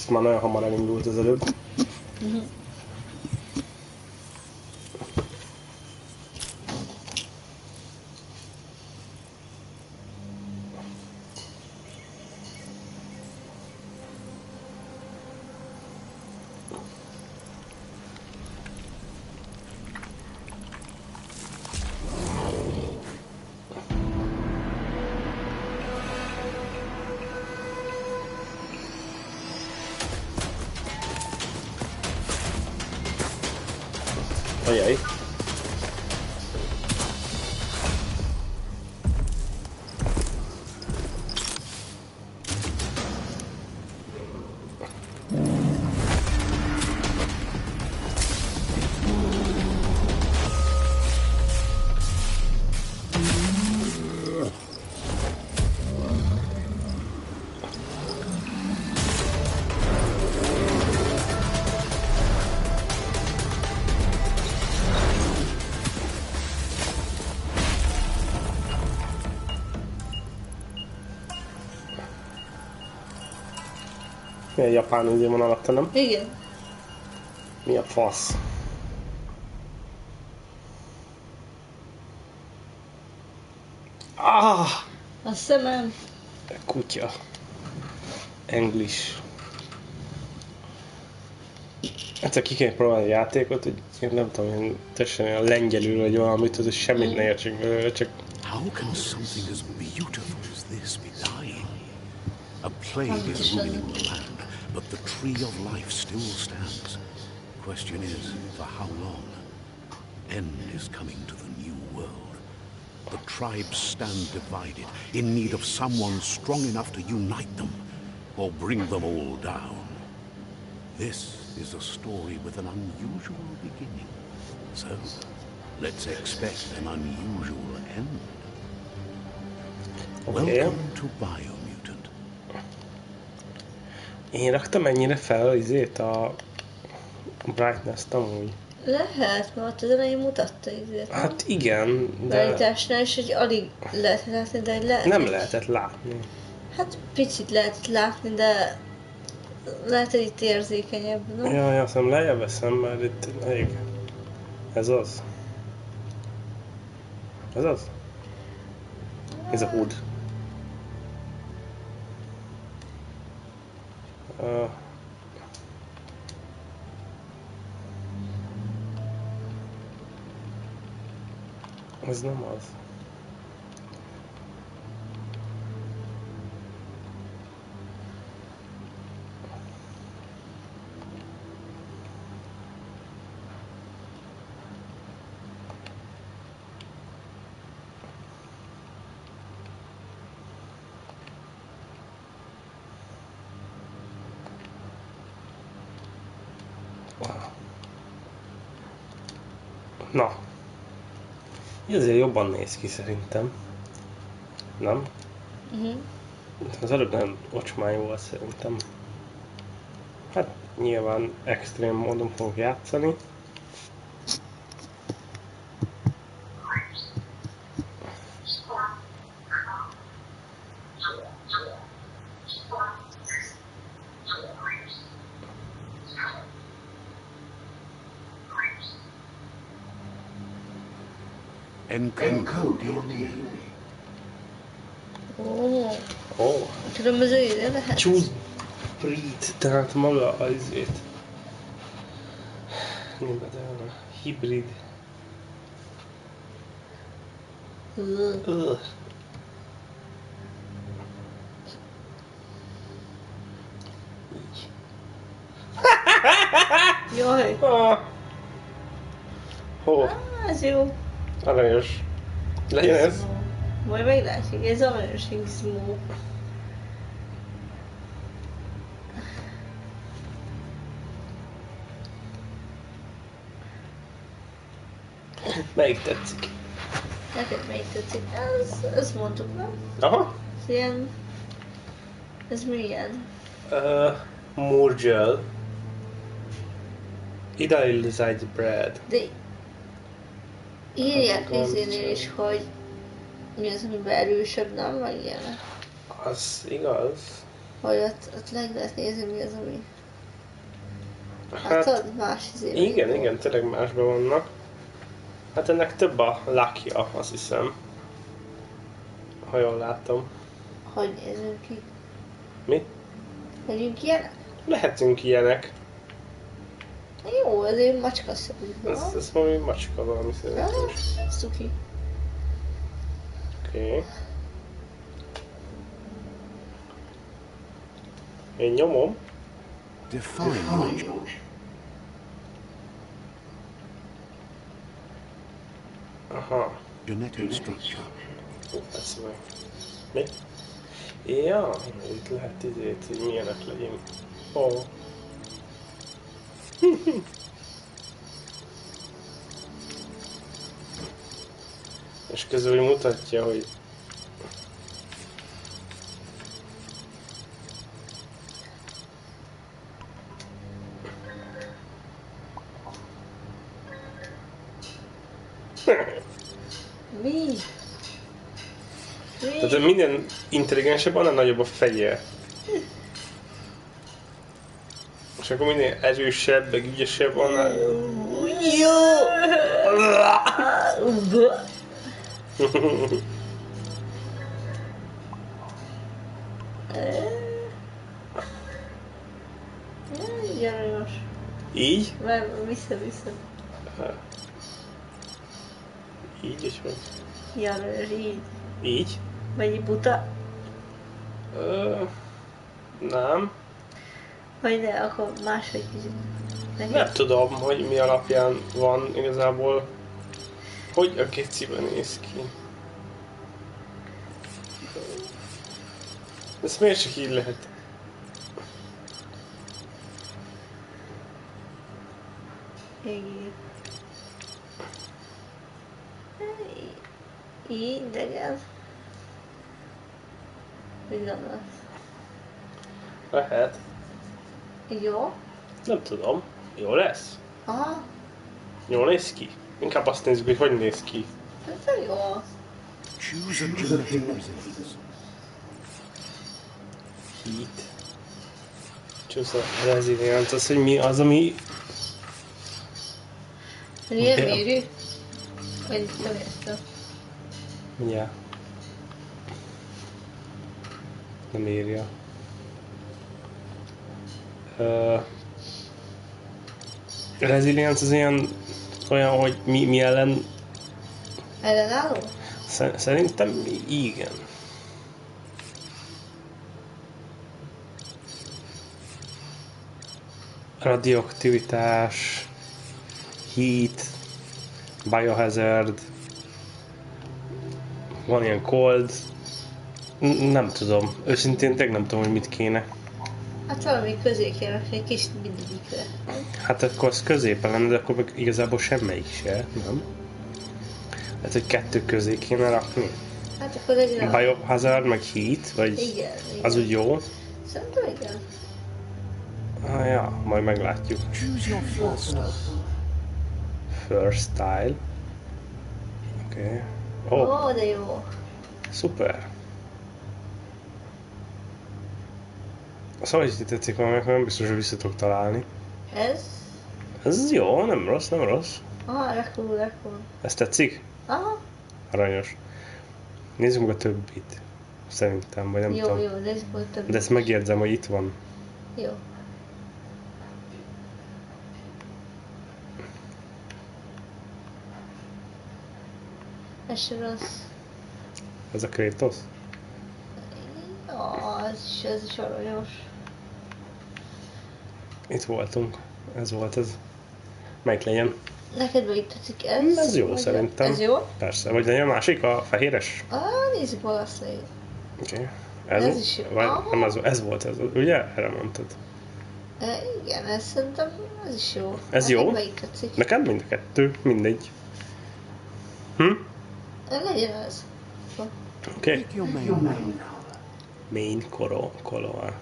Ezt már nagyon hamar elindult az előbb. Ajaj. Milyen japán izé van alatta, nem? Igen. Mi a fasz? Ah! A szemem. Kutya. English. Egyszer ki kéne próbálni a játékot, hogy én nem tudom, én teljesen a lengyelül vagy valamit, hogy semmit ne értsünk belőle, csak... How can something as beautiful as this be dying? A plague is ruining the land, but the tree of life still stands. Question is, for how long? End is coming to the new world. The tribes stand divided, in need of someone strong enough to unite them, or bring them all down. This is a story with an unusual beginning. So, let's expect an unusual end. Okay. Welcome to Biomutant. Én raktam ennyire fel izét a brightness-t amúgy. Lehet, mert az elején mutatta izét. Hát igen, de Beállításnál is, hogy alig lehet látni, de lehet. nem lehetett látni. Hát picit lehet látni, de lehet, hogy itt érzékenyebb, no? Ja, azt hiszem lejjebb veszem, mert itt elég. Ez az. Ez az? Ez a hood. Ez nem az. Na. Ezért jobban néz ki szerintem. Nem? Az előbb nem ocsmány volt szerintem. Hát nyilván extrém módon fogok játszani. Ó. Különböző ide lehet? Choose breed, tehát maga az izét. Hibrid. Jaj. Hó. Ez jó. Aranyos. Legyen ez. Majd meglátjuk, ez aranyos Szőrmók. Melyik tetszik? Neked melyik tetszik? Ez mondtuk, nem? Aha. Ez ilyen... Ez milyen? Murgel. Idealized bread. De... Írják izénél is, hogy... Mi az, amiben erősebb, nem? Vagy ilyen? Az igaz. Hogy ott meg lehet nézni, mi az, ami... Hát az más izé. igen, tényleg másban vannak. Hát ennek több a lucky-ja, azt hiszem. Ha jól láttam. Hogy nézünk ki? Mi? Legyünk ilyenek? Lehetünk ilyenek. Jó, azért macska szebb. Ez valami macska valami szerintem is. Szuki. Oké. Én nyomom. Define Aha. genetic structure. Ez meg. Mi? Ja, itt lehet izét, hogy milyenek legyünk. Ó. És közül mutatja, hogy Mi? tehát minden intelligensebb, annál nagyobb a feje. És akkor minél erősebb, meg ügyesebb, annál... Jó! Gyanús. Így? Vissza. Így is vagy. Gyanús, így. Így? Vagy buta? Nem. Vagy ne, akkor máshogy kicsit. Nem tudom, hogy mi alapján van igazából. Hogy a geciben néz ki. Ez miért csak így lehet? Igen. Így, de Ugyanaz. Lehet. Jó? Nem tudom. Jó lesz? Aha. Jól néz ki? Inkább azt nézzük, hogy néz ki. Ez jó. Choose a genetic resilience. Heat. Choose a resilience, az, hogy mi az, ami... Milyen De- mérő? Vagy nem értem. Mindjárt. Nem írja. Resilience az olyan, hogy mi ellen... Ellenálló? Szerintem igen. Radioaktivitás, heat, biohazard, van ilyen cold, nem tudom, őszintén tényleg nem tudom, hogy mit kéne. Hát valami közé kéne, egy kicsit mindegyikre. Hát akkor az középen lenne, de akkor meg igazából semmelyik se, nem? Hát, hogy kettő közé kéne rakni. Hát akkor legyen... Biohazard, meg heat, vagy Igen. az úgy jó? Szerintem igen. Ah, ja, majd meglátjuk. Choose your first style. First style. Oké. Oh, Ó, de jó. szuper. Szóval, hogy tetszik valamelyik, nem biztos, hogy vissza tudok találni. Ez? Ez jó, nem rossz, nem rossz. Aha, rekul. Ez tetszik? Aha. Aranyos. Nézzünk a többit. Szerintem, vagy nem Jó, tudom. nézzük a többit. De ezt megjegyzem, hogy itt van. Jó. Ez se rossz. Ez a Kratos? Ja, ez is aranyos. Itt voltunk. Ez volt ez. Melyik legyen? Neked melyik tetszik ez? Ez jó Vagy szerintem. Ez jó? Persze. Vagy legyen a másik, a fehéres? Nézzük meg azt, hogy... Oké. Ez is jó. Vagy, Aha. nem ez volt ez, ugye? Erre mondtad. Igen, ez szerintem ez is jó. Ez Neked jó? melyik tetszik? Nekem mind a kettő, mindegy. Legyen ez. Oké. Pick your main. Main color.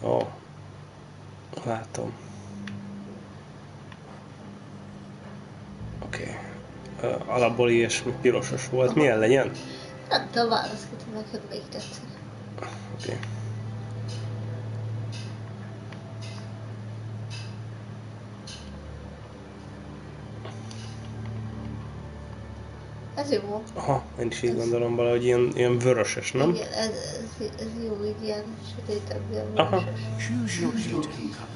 Ó. Látom. Oké. Alapból ilyesmi pirosos volt. Milyen legyen? Nem tudom, választhatom neked melyik tetszik. 'Oké. Ez jó. Aha, én is így gondolom valahogy ilyen vöröses, nem? Igen, ez jó, így ilyen sötétebb, ilyen Aha. vöröses. Choose your detail color.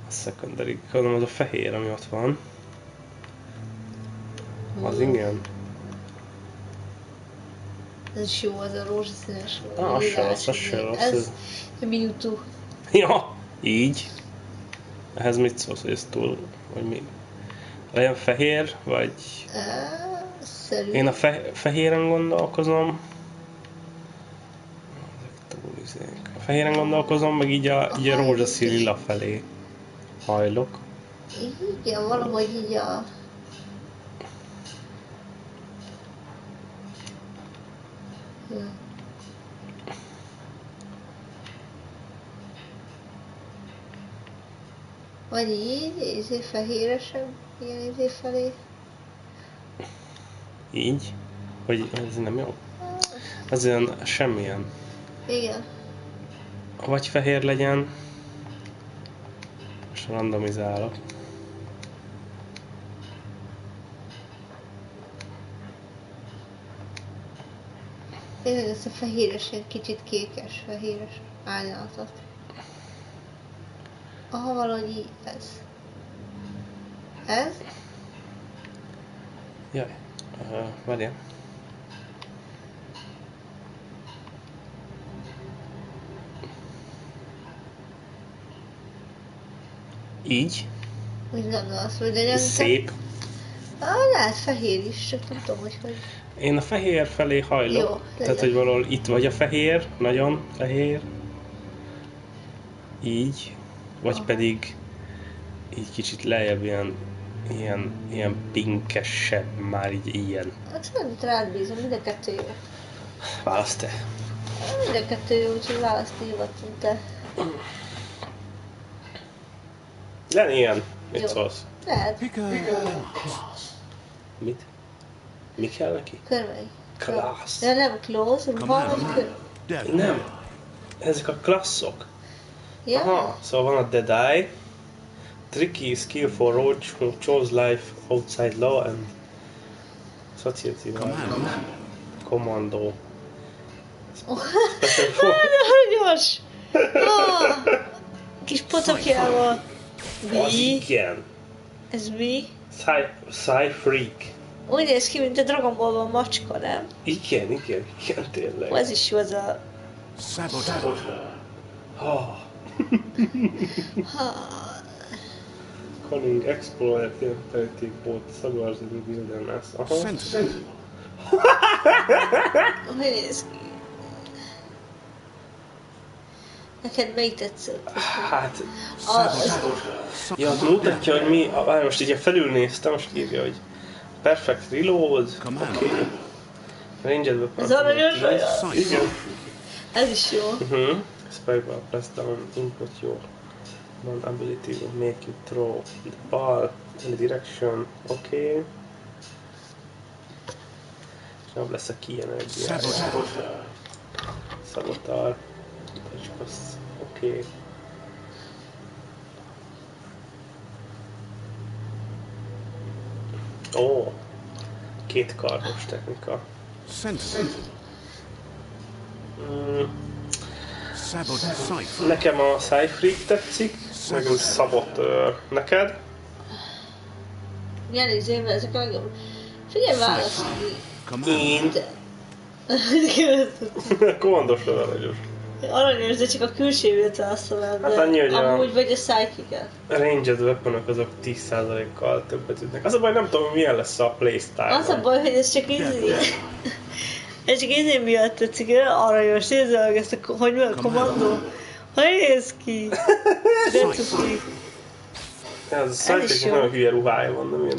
A secondary, gondolom az a fehér, ami ott van. Az igen. Ez is jó, az a rózsaszínes. Az se rossz, az se rossz. Ez Mewtwo. Ja, így. Ehhez mit szólsz, hogy ez túl, vagy mi? Legyen fehér, vagy... Szerű. Én a fehéren gondolkozom. A fehéren gondolkozom, meg így a rózsaszín lila felé hajlok. Igen, valahogy így a... Ja. Vagy így fehéresebb, ilyen felé. Így? Vagy ez nem jó? Ez olyan semmilyen. Igen. Vagy fehér legyen. Most randomizálok. Tényleg ezt a fehéres, egy kicsit kékes, fehéres árnyalatot. Aha, valahogy így ez. Ez? Jaj, várjál. Így? Úgy gondolsz, hogy legyen... Szép. Lehet fehér is, csak nem tudom, hogy... Én a fehér felé hajlok. Jó, tehát, hogy valahol itt vagy a fehér, nagyon fehér. Így. Vagy pedig így kicsit lejjebb ilyen pinkesebb, már így ilyen. Hát nem rád bízom, mind a kettő jó. Válasz te. Mind a kettő jó, úgyhogy választi nyugodtan te. Legyen ilyen. Mit Jó. szólsz? Lehet. Pick a Mit? Mi kell neki? Körmei. Class. De nem close, ruha vagy kör. devil. Nem. Ezek a klasszok. Ja? Aha, szóval van a Dead Eye. Tricky, skillful roach who chose life outside law and society. Commando. Special for... Aranyos! Kis potokjával. Az Mi? igen. Ez mi? Sci-freak. Úgy néz ki, mint a Dragon Ballban macska, nem? Igen, tényleg. Ó, ez is jó, az a... Sabotage. Ha. Cunning explorer, therapeutic both suburbs in the wilderness. Aha. Sentinel. Hogy néz ki? Neked melyik tetszett? Hát, Az... ja, az mutatja, hogy mi... Várj, most így felülnéztem, most írja, hogy Perfect Reload. Command. Okay. Ranged weapon. Ez aranyos olyan? Igen. Ez is jó. Spike press down, input your one ability will make you throw the ball in the direction. Okay. És nem lesz a key energy. Sabotage. Sabotar. Oké. Ó. Két kardos technika. Sentinel. Sabotage. Cipher. Nekem a Sci-Freak tetszik, meg a Szabotőr. Neked? Milyen izével ezek a legjobb? Figyelj, válaszolni. Én. Kommandos aranyos. Aranyos, de csak a külsőjét válaszolod. Hát annyi, hogy amúgy vagy a psychic-et. A ranged weaponok azok 10%-kal többet ütnek. Az a baj, nem tudom, hogy milyen lesz a playstyle. Az a baj, hogy ez csak izé... Ez csak izé miatt tetszik, aranyos, nézd meg ezt a... Hogy mi a kommandó? Hogy néz ki? De cuki. Ez a Sci-Freaknek nagyon hülye ruhája van, nem ilyen...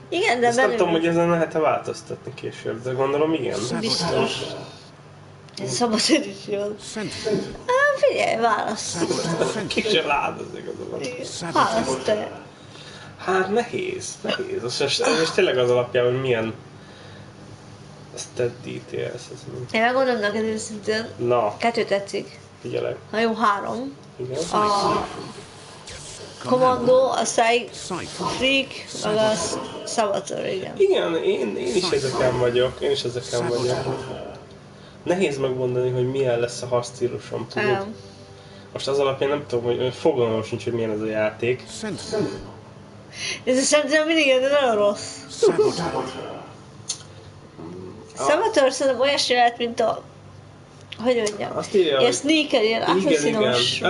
Igen, de Ezt nem velem... tudom, hogy ezen lehet-e változtatni később, de gondolom igen. Biztos. Ez szabad is jól. Sentinel. Figyelj, válasz. Kicsit rád az igazából. Válasz te. Hát nehéz. És tényleg az alapján, hogy milyen stat details ez mi. Én megmondom neked őszintén, Na, 2 tetszik. figyelek. Na jó, 3. Igen. A Kommandó, a Freak, meg a Szabadszor, igen. Igen, én is ezeken vagyok. Nehéz megmondani, hogy milyen lesz a harcstílusom, tudod? Most az alapján nem tudom, hogy fogalmam sincs, hogy milyen ez a játék. Ez a Sentinel mindig de nagyon rossz. Szabadszor szerintem olyasmi lehet, mint a... Hogy mondjam? Azt írja, ilyen sneaker, ilyen assaszinos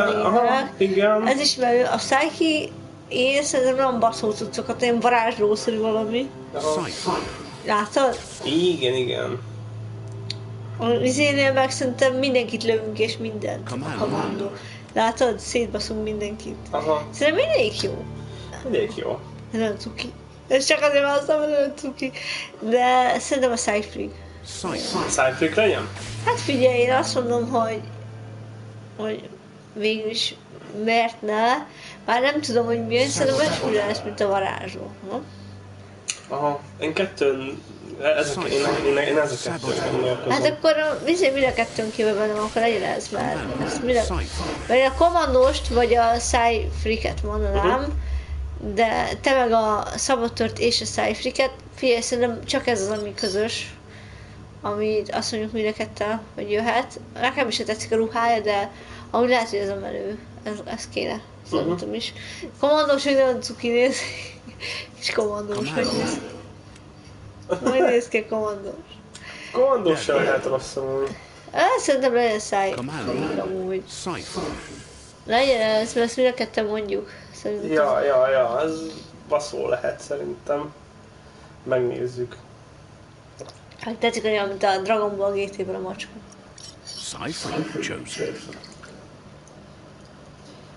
igen. Ez ismerő. A Psyche, én szerintem nem baszó cuccokat, ilyen varázslószerű valami. Látod? Igen. A vizénél meg szerintem mindenkit lövünk és mindent. A kommandó. Látod? Szétbaszunk mindenkit. Szerintem mindegyik jó. Nem cuki. Ez csak azért választom, hogy nem cuki. De szerintem a Cyfreak. Cyfreak legyen? Hát figyelj, én azt mondom, hogy végülis mert ne. Már nem tudom, hogy mi jön, szerintem olyasmi lesz, mint a varázsló. Én kettőn... Én ez a kettőn gondolkozom. Hát akkor mind a kettőn kívül bennem, akkor legyen ez, mert a kommandóst vagy a Cyfreaket mondanám, de te meg a Szabadtört és a Cyfreaket, figyelj, szerintem csak ez az, ami közös, amit azt mondjuk mind a ketten, hogy jöhet. Nekem is tetszik a ruhája, de amúgy lehet, hogy ez a menő. Ez kéne. Szerintem is. Kommandós, hogy nagyon cuki néz. És kommandós, hogy néz. Majd néz ki a kommandós. Kommandós sem lehet rossz amúgy. Szerintem legyen Cyfreak amúgy. Legyen ez, mert ezt mind a ketten mondjuk. Szerintem. Ja, ez baszó lehet szerintem. Megnézzük. Hát tetszik olyan, mint a Dragon Ball GT-ben a macska.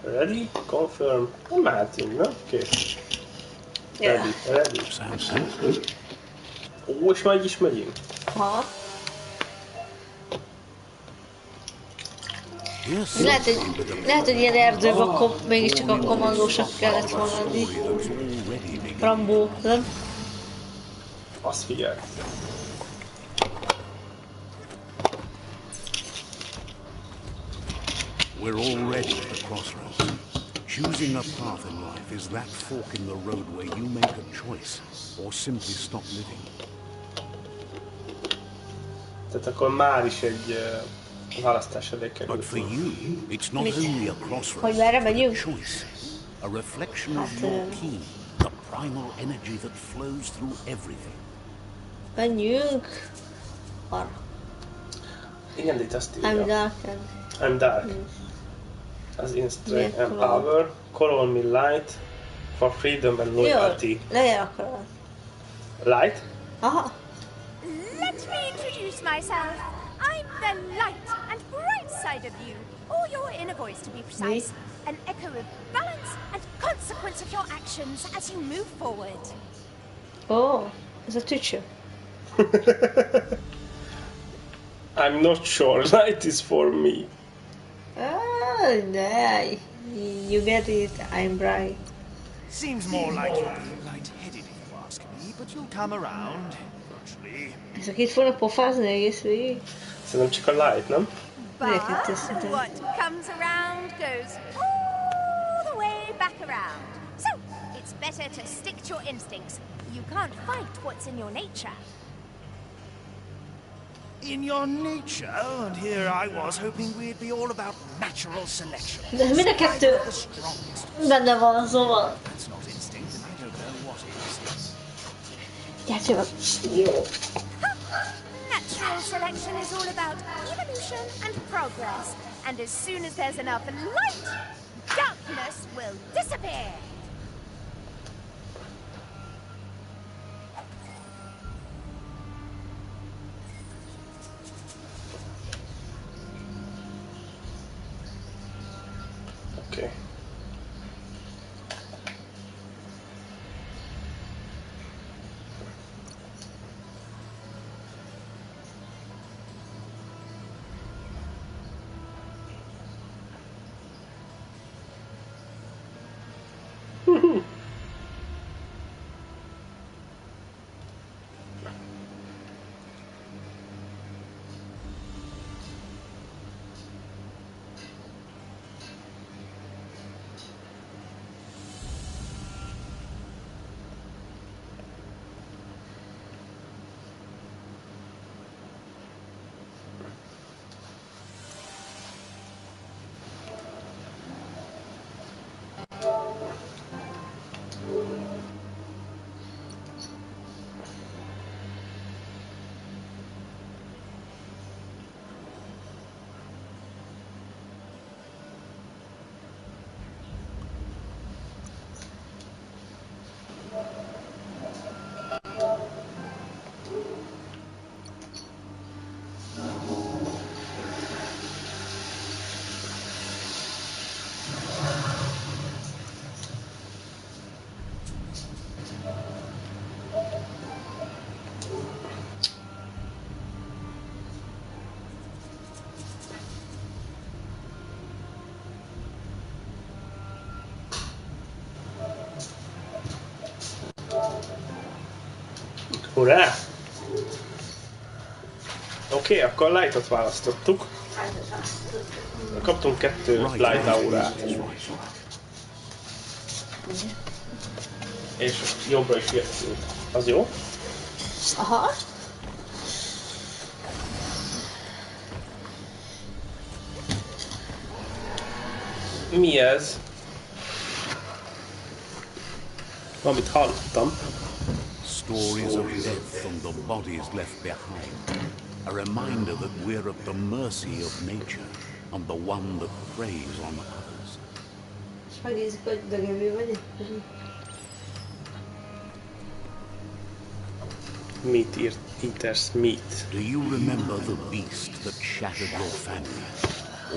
Ready? Confirm. Mehetünk, nem? Kész. Ready. Ó, és már így is megyünk. Lehet, hogy ilyen erdőben akkor mégiscsak a kommandósak kellett volna adni. Rambó, nem? Azt figyelj. We're already at the crossroads. Choosing a path in life is that fork in the road where you make a choice or simply stop living. Tehát akkor már is egy választás elé került. But for you, it's not only a crossroads, a choice, a reflection of your key, the primal energy that flows through everything. Menjünk arra. Igen, de itt azt írja. I'm dark. I'm dark. As in strength and power, call me light for freedom and loyalty. Jó, legyen akkor. Light? Aha. Let me introduce myself. I'm the light and bright side of you, or your inner voice to be precise. An echo of balance and consequence of your actions as you move forward. Oh, ez a tücső. I'm not sure. Light is for me. No. You get it. I'm bright. Seems more like you're being light-headed if you ask me, but you'll come around, eventually. Ezek itt fognak pofázni egész végig? Szerintem csak a light, nem? But what comes around goes all the way back around. So, it's better to stick to your instincts. You can't fight what's in your nature. In your nature, and here I was hoping we'd be all about natural selection. De mind a kettő benne van, szóval. That's not instinct, and I don't know what is. Gyertjük meg. Jó. Natural selection is all about evolution and progress. And as soon as there's enough light, darkness will disappear. Okay. Hurrá! Oké, akkor Light-ot választottuk. Kaptunk 2 Light aurát. És jobbra is jöttünk. Az jó? Aha. Mi ez? Valamit hallottam. Stories of death from the bodies left behind. A reminder that we're at the mercy of nature and the one that preys on others. És megnézzük, hogy dögevő vagy. Eater's meat. Do you remember the beast that shattered your family?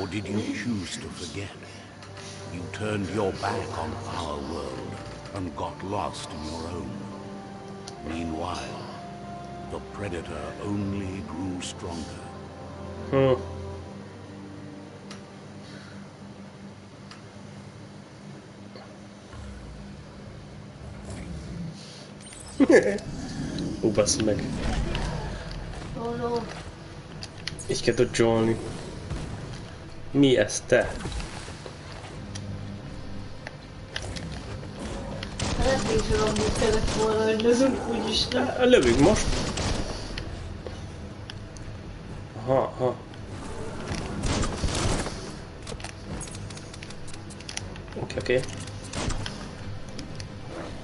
Or did you choose to forget? You turned your back on our world and got lost in your own. Meanwhile, the predator only grew stronger. Basz meg. Oh no. Így kell dodge-olni. Mi ez, te? Hát én sem amúgy kellett volna, hogy lövünk, úgyis nem. Lövünk most. Aha. Oké.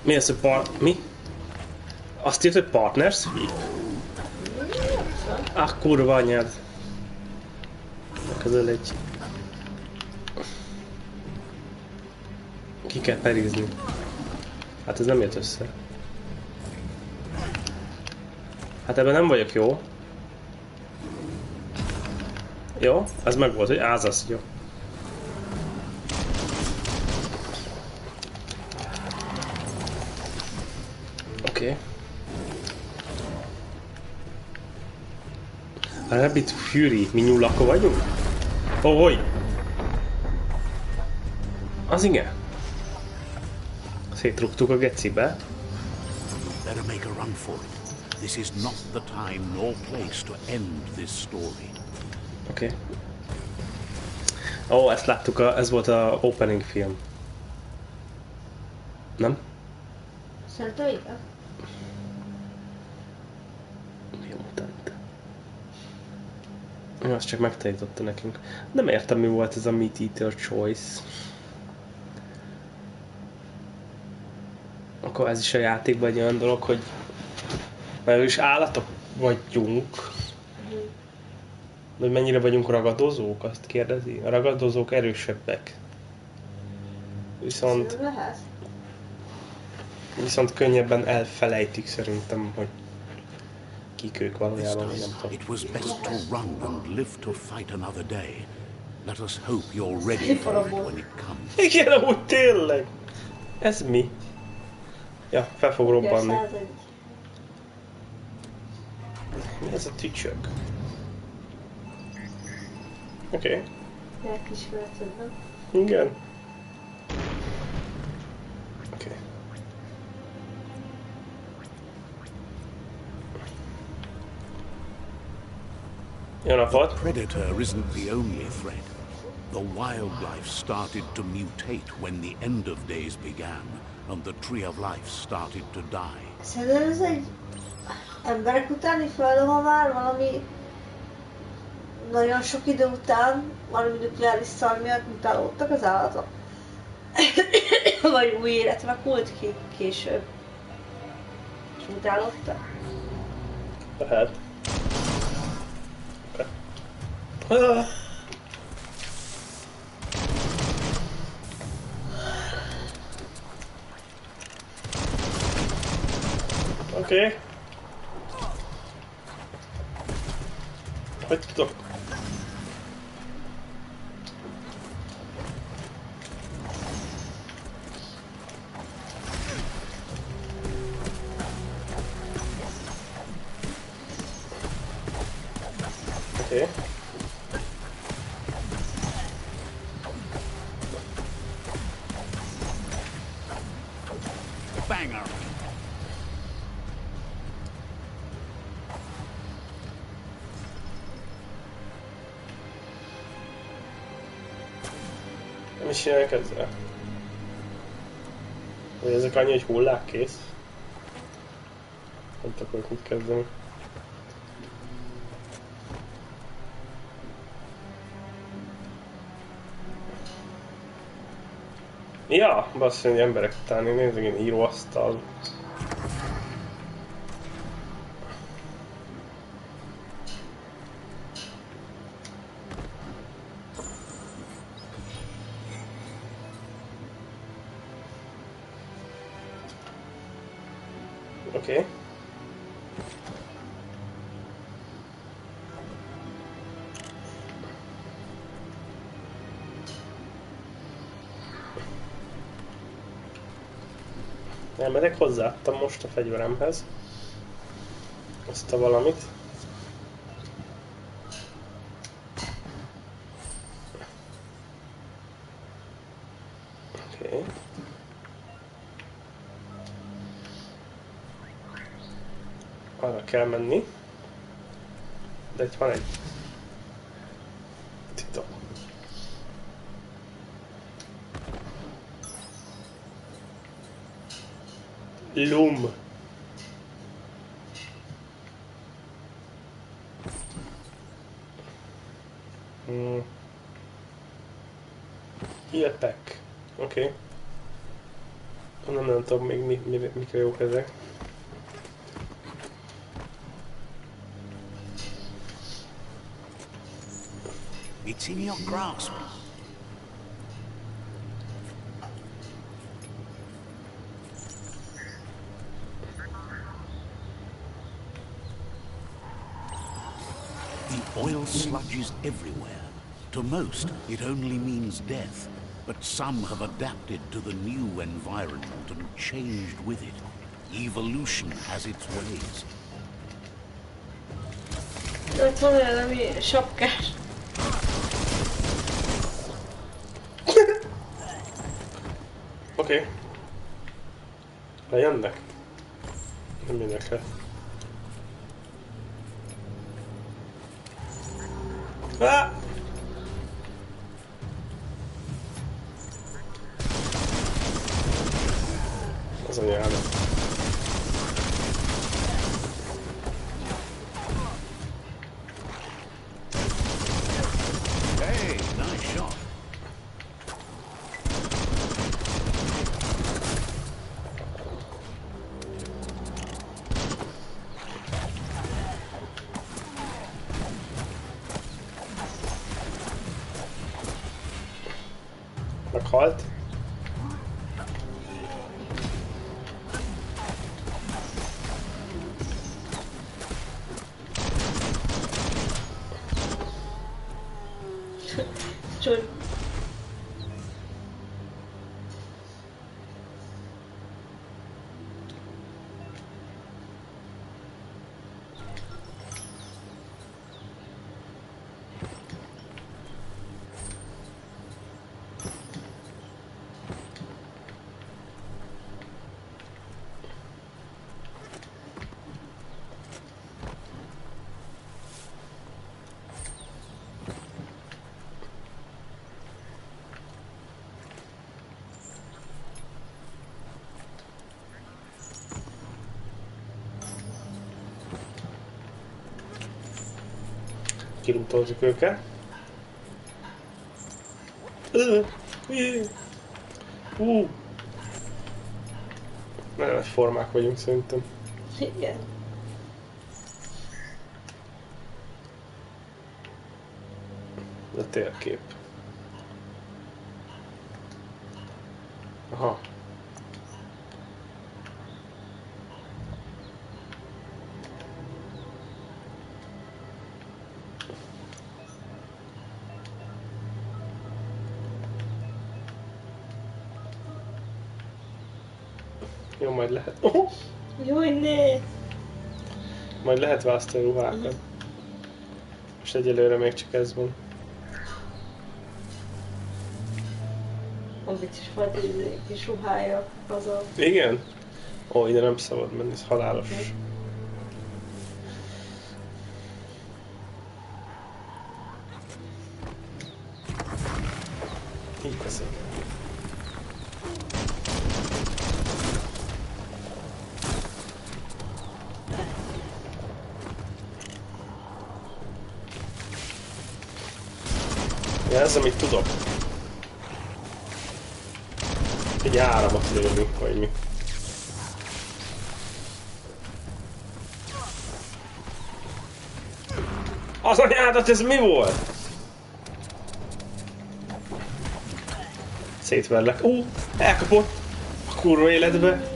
Mi ez a mi? Azt írt, hogy partners? Kurva anyád. Közül egy... Ki kell perizni. Hát ez nem jött össze. Hát ebben nem vagyok jó. Jó, ez meg volt, hogy ázasz, jó. Oké. A Rabbit Fury, mi nyulakko vagyunk? Hogy? Az igen. Szétrugtuk a gecibe. Better make a run for it. This is not the time nor place to end this story. Oké. Ezt láttuk, ez volt a opening film. Nem? Szerintem igen. Biomutant. Azt csak megtanította nekünk. Nem értem, mi volt ez a Meat Eater Choice. Akkor ez is a játékban egy olyan dolog, hogy mert is állatok vagyunk. De hogy mennyire vagyunk ragadozók, azt kérdezi. A ragadozók erősebbek. Viszont könnyebben elfelejtik szerintem, hogy kik ők valójában, vagy nem tudom. It was best to run and live to fight another day. Let us hope you're ready for it when it comes. Igen, amúgy tényleg. Ez mi? Ja, fel fog robbanni. Mi ez a tücsök? Oké. Lelkismereted, nem? Igen. Oké. Jó napot! The predator isn't the only threat. The wildlife started to mutate when the end of days began, and the tree of life started to die. Szerintem ez egy emberek utáni földön már valami nagyon sok idő után, valami nukleáris szar miatt mutálódtak az állatok. Vagy új élet alakult ki később. És mutálódtak. Lehet. Oké. Hogy tudok? Oké. Banger! mit csinálják ezzel? Vagy ezek annyi, hogy hullák kész? Nem tudok mit kezdeni. Ja, basszus, hogy emberek után én nézzük, én íróasztal. Oké. Okay. Elmegyek hozzáadtam most a fegyveremhez azt a valamit. Oké. Okay. Arra kell menni. De itt van egy titok. Lum. Ilyetek. Oké. Okay. Nem tudom még mik a jók ezek. It's in your grasp. The oil sludges everywhere. To most, it only means death. But some have adapted to the new environment and changed with it. Evolution has its ways. Ott van olyan, ami sapkás. Oké. Okay. Lejönnek? Nem jönnek le. Ah! Az a nyelv. Hey, nice shot. Meghalt. Csod. Kirútoltuk őket. Nagyon nagy formák vagyunk szerintem. Igen. Ez a térkép. Aha. Jó, majd lehet. Oh! Jaj, ne! Majd lehet választani ruhákat. Most egyelőre még csak ez van. A vicces volt egy kis ruhája haza. Igen? Ó, ide nem szabad menni, ez halálos. Így veszik. Ja, ez amit tudok. Egy áramot lőni, vagy mi. Az anyádat, ez mi volt? Szétverlek. Elkapott a kurva életbe.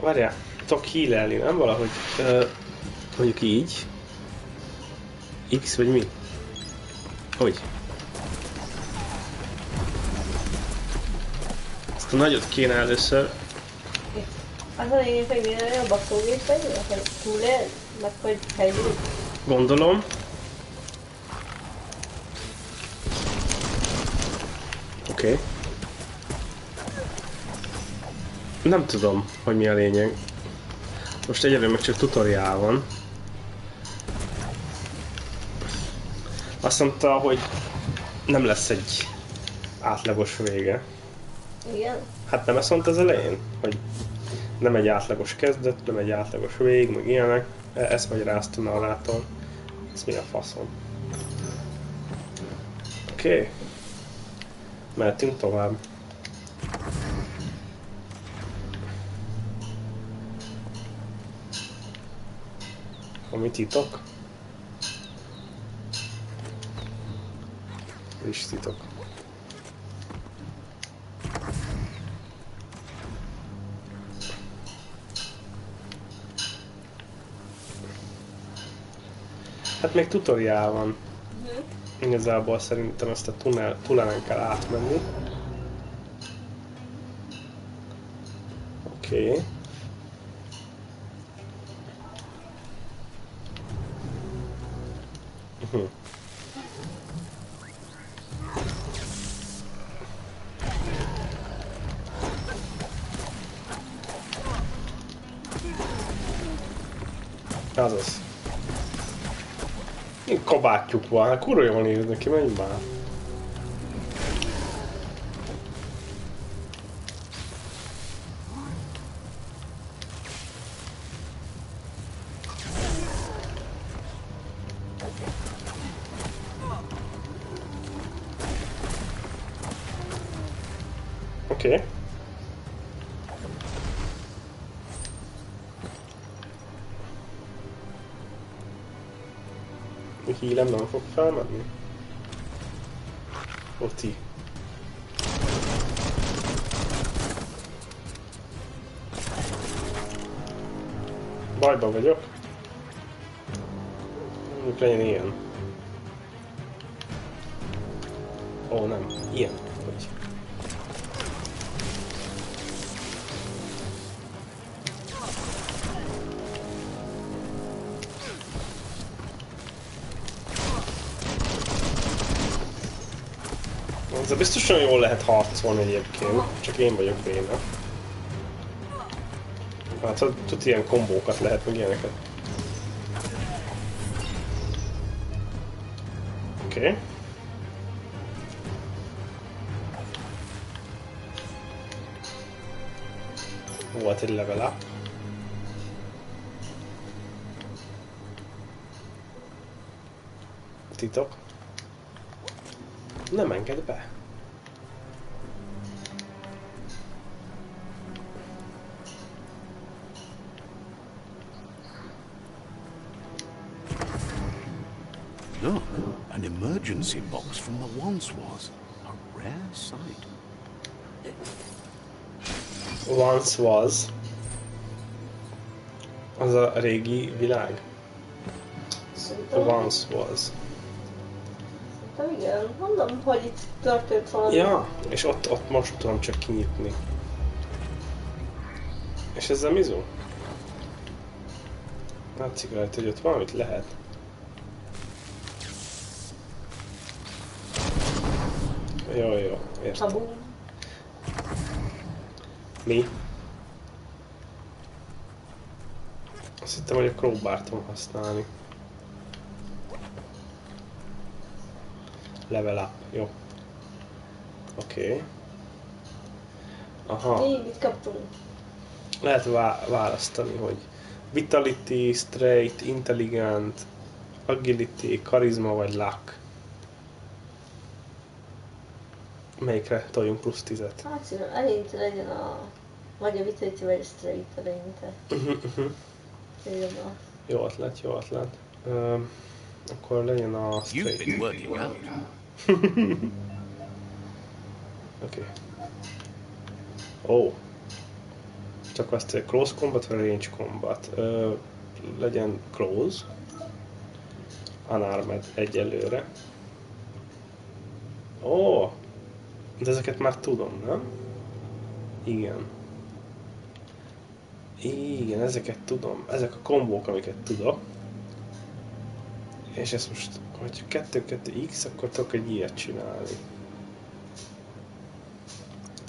Várjál, tudok healelni, nem valahogy? Mondjuk így. X vagy mi? Hogy? Ezt a nagyot kéne először. Az a lényeg, hogy minden jobb a szógép vagy, hogy túlél, meg hogy fejlőd. Gondolom. Oké. Nem tudom, hogy mi a lényeg. Most egyelőre meg csak tutoriál van. Azt mondta, hogy nem lesz egy átlagos vége. Igen? Hát nem ezt mondta az elején? Hogy nem egy átlagos kezdet, nem egy átlagos vég, meg ilyenek. Ezt magyarázta a narrátor. Ez mi a faszom? Oké. Mehetünk tovább. Ami titok? És titok. Hát még tutoriál van. Igazából szerintem ezt a tunnelen kell átmenni. Oké. Azaz. Kabátjuk van, hát kurva jól néz neki, menj már. Oké. Hílem nem fog felmenni? Oti. Bajban vagyok. Mondjuk legyen ilyen. Ó, nem. Ilyen. Hogy. Ezzel biztosan jól lehet harcolni egyébként, csak én vagyok béna. Hát tud ilyen kombókat lehet, meg ilyeneket. Oké. Volt egy level up. Titok. Nem enged be. Look, an emergency box from the once was. A rare sight. Once was. Az a régi világ. Szerintem, Once was. szerintem igen. Mondom, hogy itt történt valami. Ja, és ott most tudom csak kinyitni. És ezzel mizu? Látszik rajta, hogy ott valamit lehet. Jó, értem. Tabu. Mi? Azt hittem, hogy a crowbart tudom használni. Level up, jó. Oké. Aha. Mi mit kaptunk? Lehet választani, hogy Vitality, Straight, Intelligent, Agility, Charisma vagy Luck. Melyikre toljunk plusz 10-et? Hát szívem, eleinte legyen a... Vagy a Vitality, vagy a Straight eleinte. Legyen a... Jó ötlet, jó ötlet. Akkor legyen a You've been Straight. working out. Oké. Ó. Csak azt, hogy Close Combat vagy Range Combat. Legyen Close. Unarmed egyelőre. Ó. De ezeket már tudom, nem? Igen. Igen, ezeket tudom. Ezek a kombók, amiket tudok. És ezt most, hogy 2-2-X, akkor tudok egy ilyet csinálni.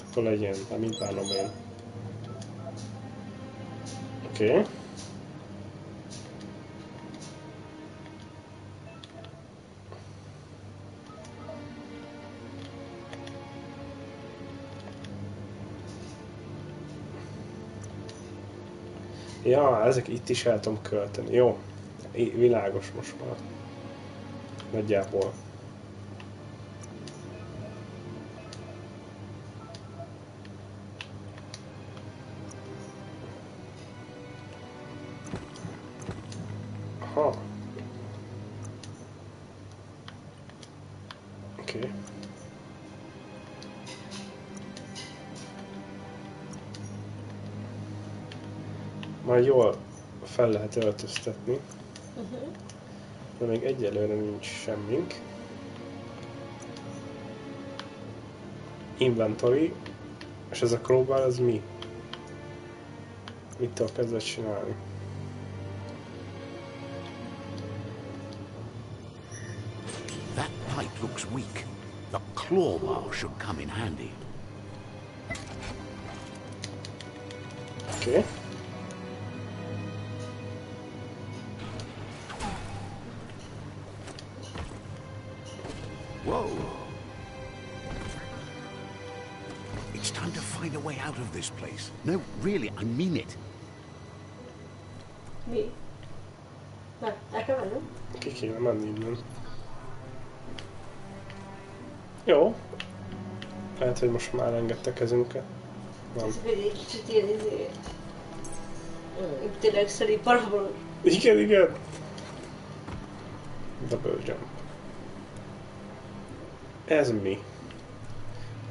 Akkor legyen, hát mint bánom én. Oké. Ja, ezek itt is el tudom költeni. Jó. Világos most már. Nagyjából. Aha. Oké. Majd jól fel lehet öltöztetni. De még egyelőre nincs semmink. Inventory. És ez a crowbar, az mi? Mit tudok ezzel csinálni? That pipe looks weak. The claw bar should come in handy. Oké. Whoa. It's time to find a way out of this place. No, really, I mean it. Mi? Na, el kell mennünk? Ki kéne menni innen. Jó. Lehet, hogy most már engedte kezünket. Nem. Ez pedig egy kicsit ilyen izé... Tényleg szerint paraboló. Igen, igen. Double jump. Ez mi?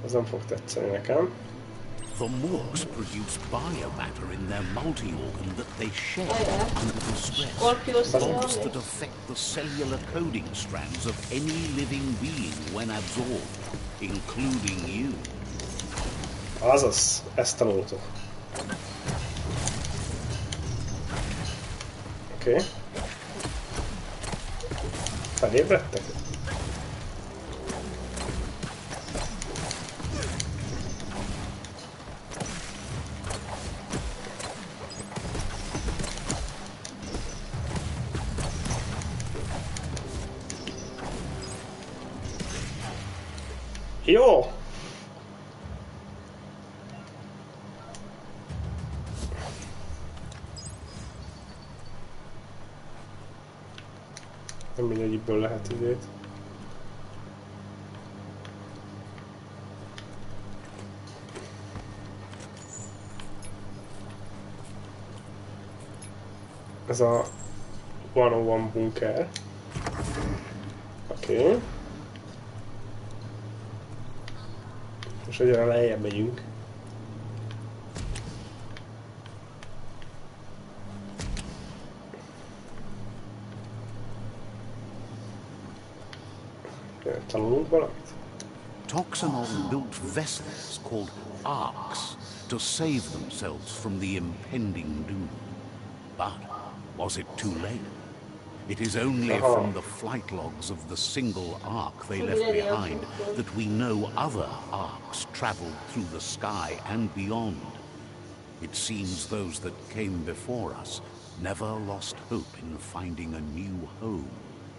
Az nem fog tetszeni nekem. The Morks produce biomatter in their multi-organ that they share under the stress. Bonds that affect the cellular coding strands of any living being when absorbed, including you. Azaz, ezt tanultuk. Oké. Felébredtek? Jó! Nem mindegyikből lehet idét. Ez a 101 bunker. Oké. Most ugyan lejjebb megyünk. Tanulunk valamit? Toxanol built vessels called arcs to save themselves from the impending doom. But was it too late? It is only from the flight logs of the single arc they left behind that we know other arcs traveled through the sky and beyond. It seems those that came before us never lost hope in finding a new home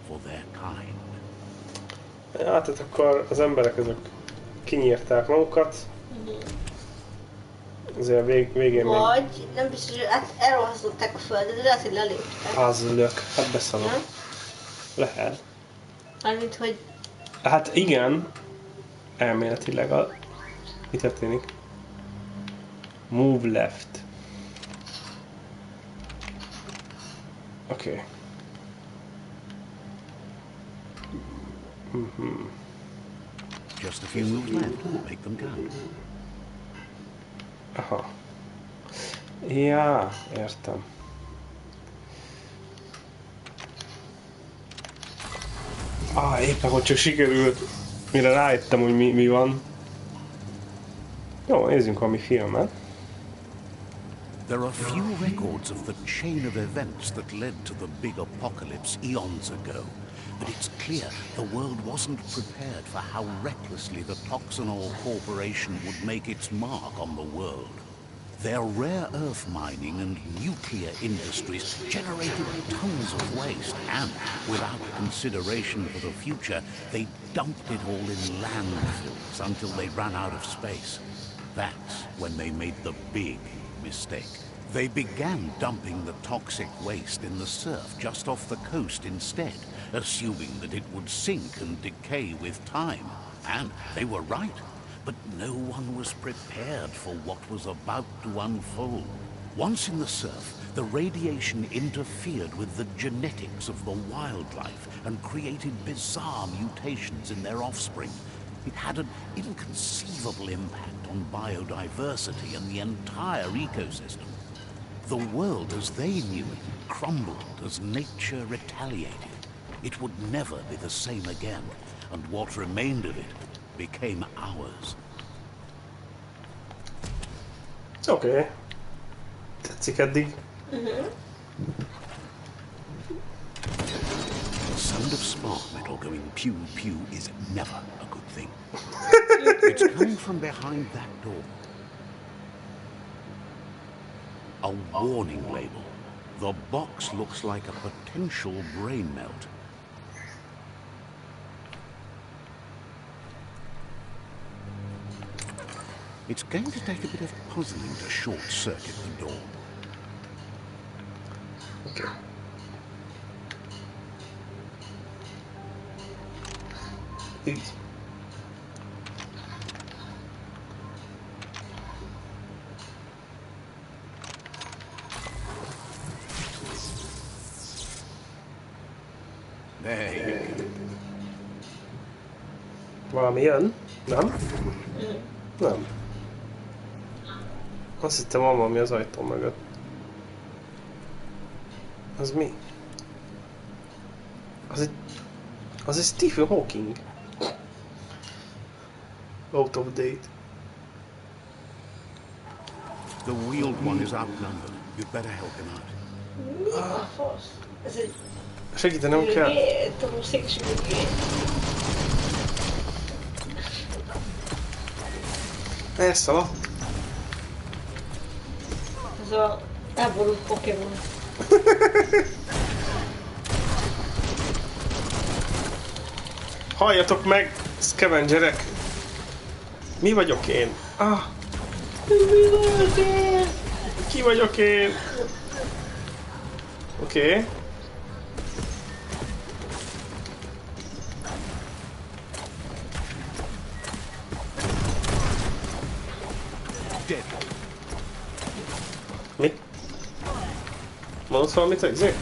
for their kind. Ja, tehát akkor az emberek azok kinyírták magukat. Azért a végén még... Vagy, nem biztos, hogy elrohasztották a földet, de lehet, hogy leléptek. Puzzle-ök. Hát beszalom. Lehet. Mármint, hogy... Hát igen. Elméletileg a... Mi történik? Move left. Oké. Just a few moves left. Make them count. Aha. Ja, értem. Éppen hogy csak sikerült, mire rájöttem, hogy mi van. Jó, nézzünk valami filmet. There are few records of the chain of events that led to the big apocalypse eons ago. But it's clear the world wasn't prepared for how recklessly the Toxanol Corporation would make its mark on the world. Their rare earth mining and nuclear industries generated tons of waste, and without consideration for the future, they dumped it all in landfills until they ran out of space. That's when they made the big mistake. They began dumping the toxic waste in the surf just off the coast instead, assuming that it would sink and decay with time. And they were right. But no one was prepared for what was about to unfold. Once in the surf, the radiation interfered with the genetics of the wildlife and created bizarre mutations in their offspring. It had an inconceivable impact on biodiversity and the entire ecosystem. The world as they knew it crumbled as nature retaliated. It would never be the same again, and what remained of it became ours. Oké. Tetszik eddig. The sound of spark metal going pew pew is never a good thing. It's coming from behind that door. A warning label. The box looks like a potential brain melt. It's going to take a bit of puzzling to short-circuit the door. Okay. Így. There you go. Valami jön? Nem? Nem. Azt hittem, van valami az ajtó mögött. Az mi? Az egy Stephen Hawking. Out of date. The wheeled one is outnumbered. You'd better help him out. Mi a fasz? Ez egy Segítenem kell. tanulszékes ülőgép. Elszaladt. Ez a elborult Pokémon. Halljatok meg, scavengerek! Mi vagyok én? Mi vagyok én? Ki vagyok én? Oké. Dead. Mi? Mondsz valamit, egyszer?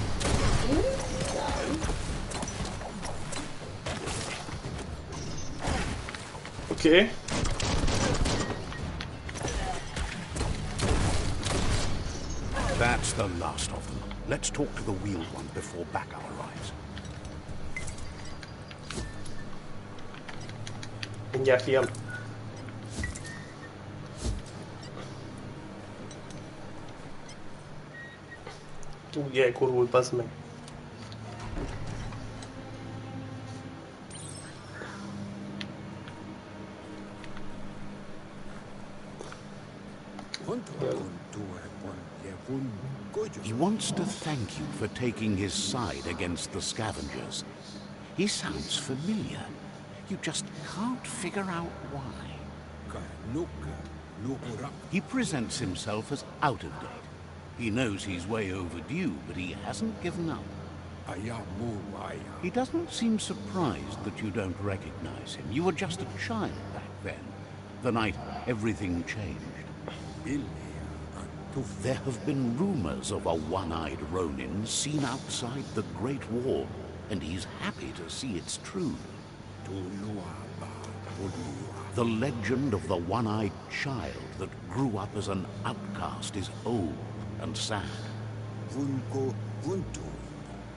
Oké. That's the last of them. Let's talk to the wheeled one before backup arrives. Mindjárt fiam. Úgy elkorult, bazd meg. He wants to thank you for taking his side against the scavengers. He sounds familiar. You just can't figure out why. He presents himself as out of date. He knows he's way overdue, but he hasn't given up. He doesn't seem surprised that you don't recognize him. You were just a child back then, the night everything changed. There have been rumors of a one-eyed Ronin seen outside the Great Wall, and he's happy to see it's true. The legend of the one-eyed child that grew up as an outcast is old and sad.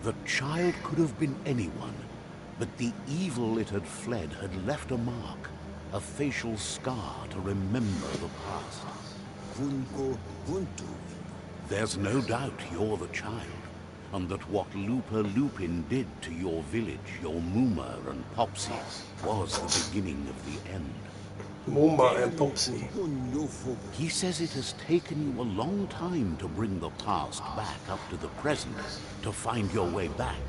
The child could have been anyone, but the evil it had fled had left a mark, a facial scar to remember the past. There's no doubt you're the child, and that what Looper Lupin did to your village, your Muma and Popsy, was the beginning of the end. Muma and Popsy. He says it has taken you a long time to bring the past back up to the present, to find your way back,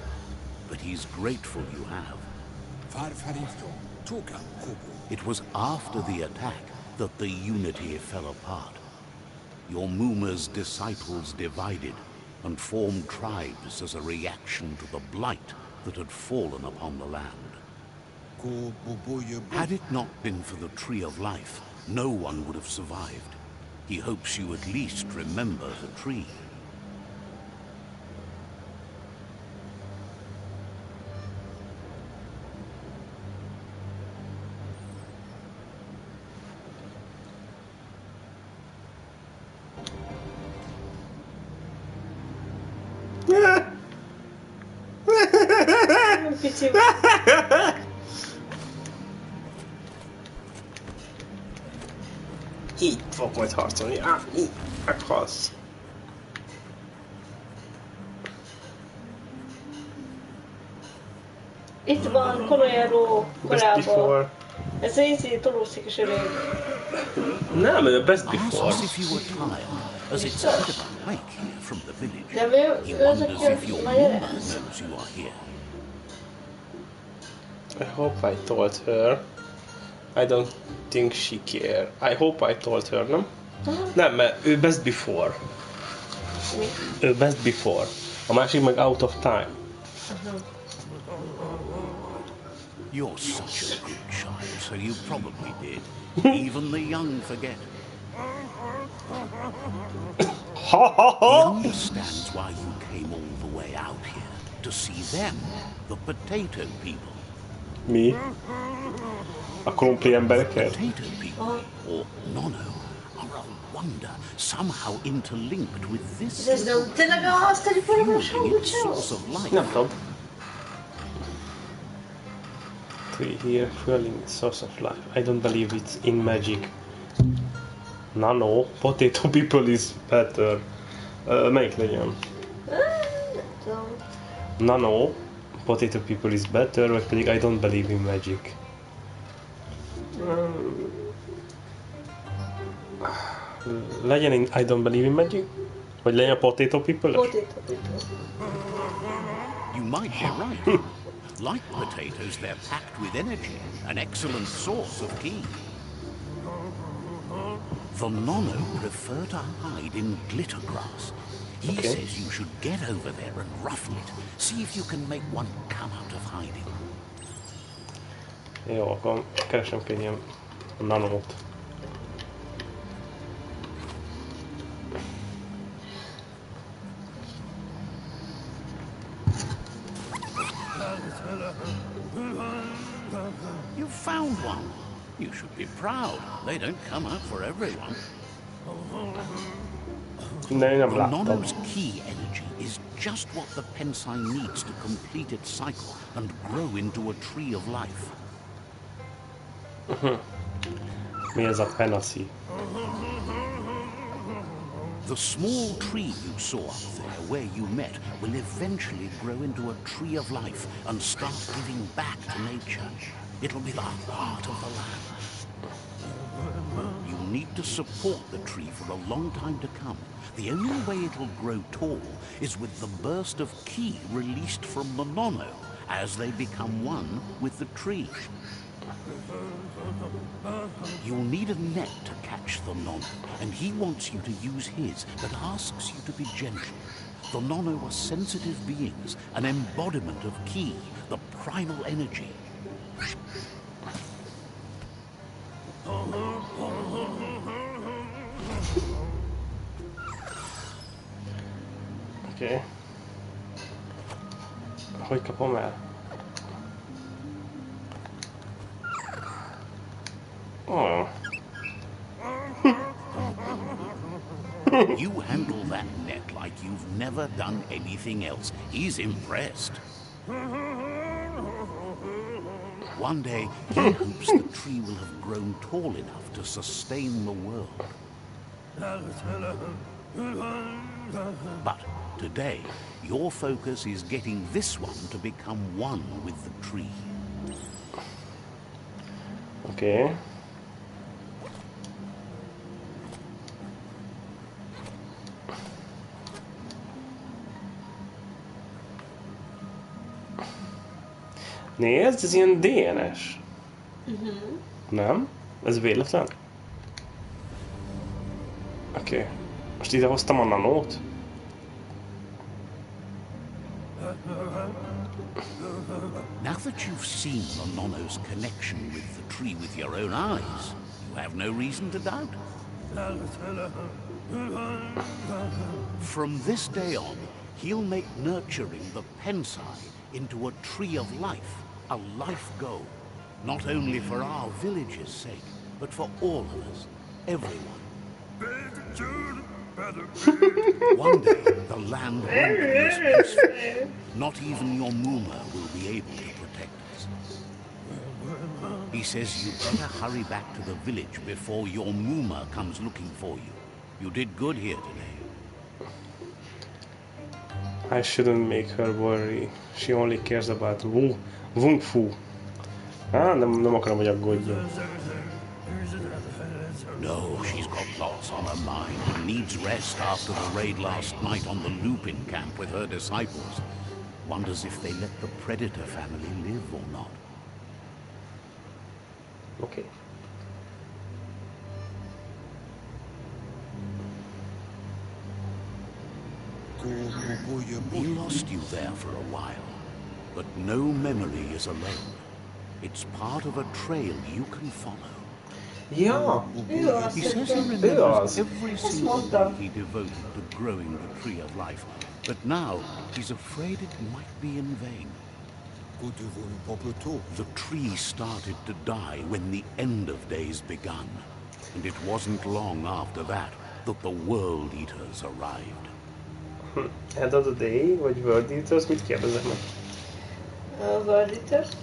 but he's grateful you have. It was after the attack that the unity fell apart. Your Muma's disciples divided and formed tribes as a reaction to the blight that had fallen upon the land. Had it not been for the Tree of Life, no one would have survived. He hopes you at least remember the tree. Így fog majd harcolni. Így meghalsz. Itt van Colorado korábban. Ez az tolószékes öreg. Nem, a Best Before. Asks if you were tired, as it's a bit of a hike here from the village. De ő He wonders if your nagy Muma eredsz. knows you are here. I hope I told her. I don't think she care. I hope I told her, nem? Nem, mert ő Best Before. Mi? Ő Best Before. A másik meg Out of Time. You're such a good child, so you probably did. Even the young forget. He understands why you came all the way out here. To see them, the potato people. Mi? A krumpli embereket? Potato people, or Nono, are a wonder, somehow interlinked with this Ez nem tényleg azt a forrás fueling its source of life. Nem tudom. Tree here, fueling source of life. I don't believe it's in magic. Nano, potato people is better. Melyik legyen? Nem tudom. Nano, potato people is better, vagy pedig I don't believe in magic. Legyen in I don't believe in magic? Vagy legyen a potato people? Potato people. You might be right. Like potatoes, they're packed with energy, an excellent source of ki. The Nono prefer to hide in glitter grass. He says you should get over there and ruffle it. See if you can make one come out of hiding. Jó, akkor keresem egy ilyen nanót. You found one. You should be proud. They don't come out for everyone. Nem, nem The láttam. Nono's ki energy is just what the Pensai needs to complete its cycle and grow into a tree of life. Mi ez a Penassi? The small tree you saw up there where you met will eventually grow into a tree of life and start giving back to nature. It'll be the heart of the land. You need to support the tree for a long time to come. The only way it'll grow tall is with the burst of ki released from the Nono as they become one with the tree. You'll need a net to catch the Nono, and he wants you to use his, but asks you to be gentle. The Nono are sensitive beings, an embodiment of Ki, the primal energy. Oké. Hogy kapom el? Oh. You handle that net like you've never done anything else. He's impressed. One day, he hopes the tree will have grown tall enough to sustain the world. But today, your focus is getting this one to become one with the tree. Oké. Nézd, ez ilyen DNS. Nem? Ez véletlen? Oké. Most ide hoztam a nanót? Now that you've seen the Nono's connection with the tree with your own eyes, you have no reason to doubt. From this day on, he'll make nurturing the Pensai into a tree of life, a life goal. Not only for our village's sake, but for all of us, everyone. One day, the land won't be as peaceful. Not even your Muma will be able to protect us. He says you better hurry back to the village before your Muma comes looking for you. You did good here today. I shouldn't make her worry. She only cares about Wung Fu. Nem akarom, hogy aggódjon. No, she's got lots on her mind and needs rest after the raid last night on the Lupin camp with her disciples. Wonders if they let the Predator family live or not. Okay. He lost you there for a while, but no memory is alone. It's part of a trail you can follow. Ja, He says he remembers every single day he devoted to growing the tree of life, but now he's afraid it might be in vain. The tree started to die when the end of days begun, and it wasn't long after that that the World Eaters arrived. End of the day, vagy World Eaters, mit kérdezek meg? World Eaters?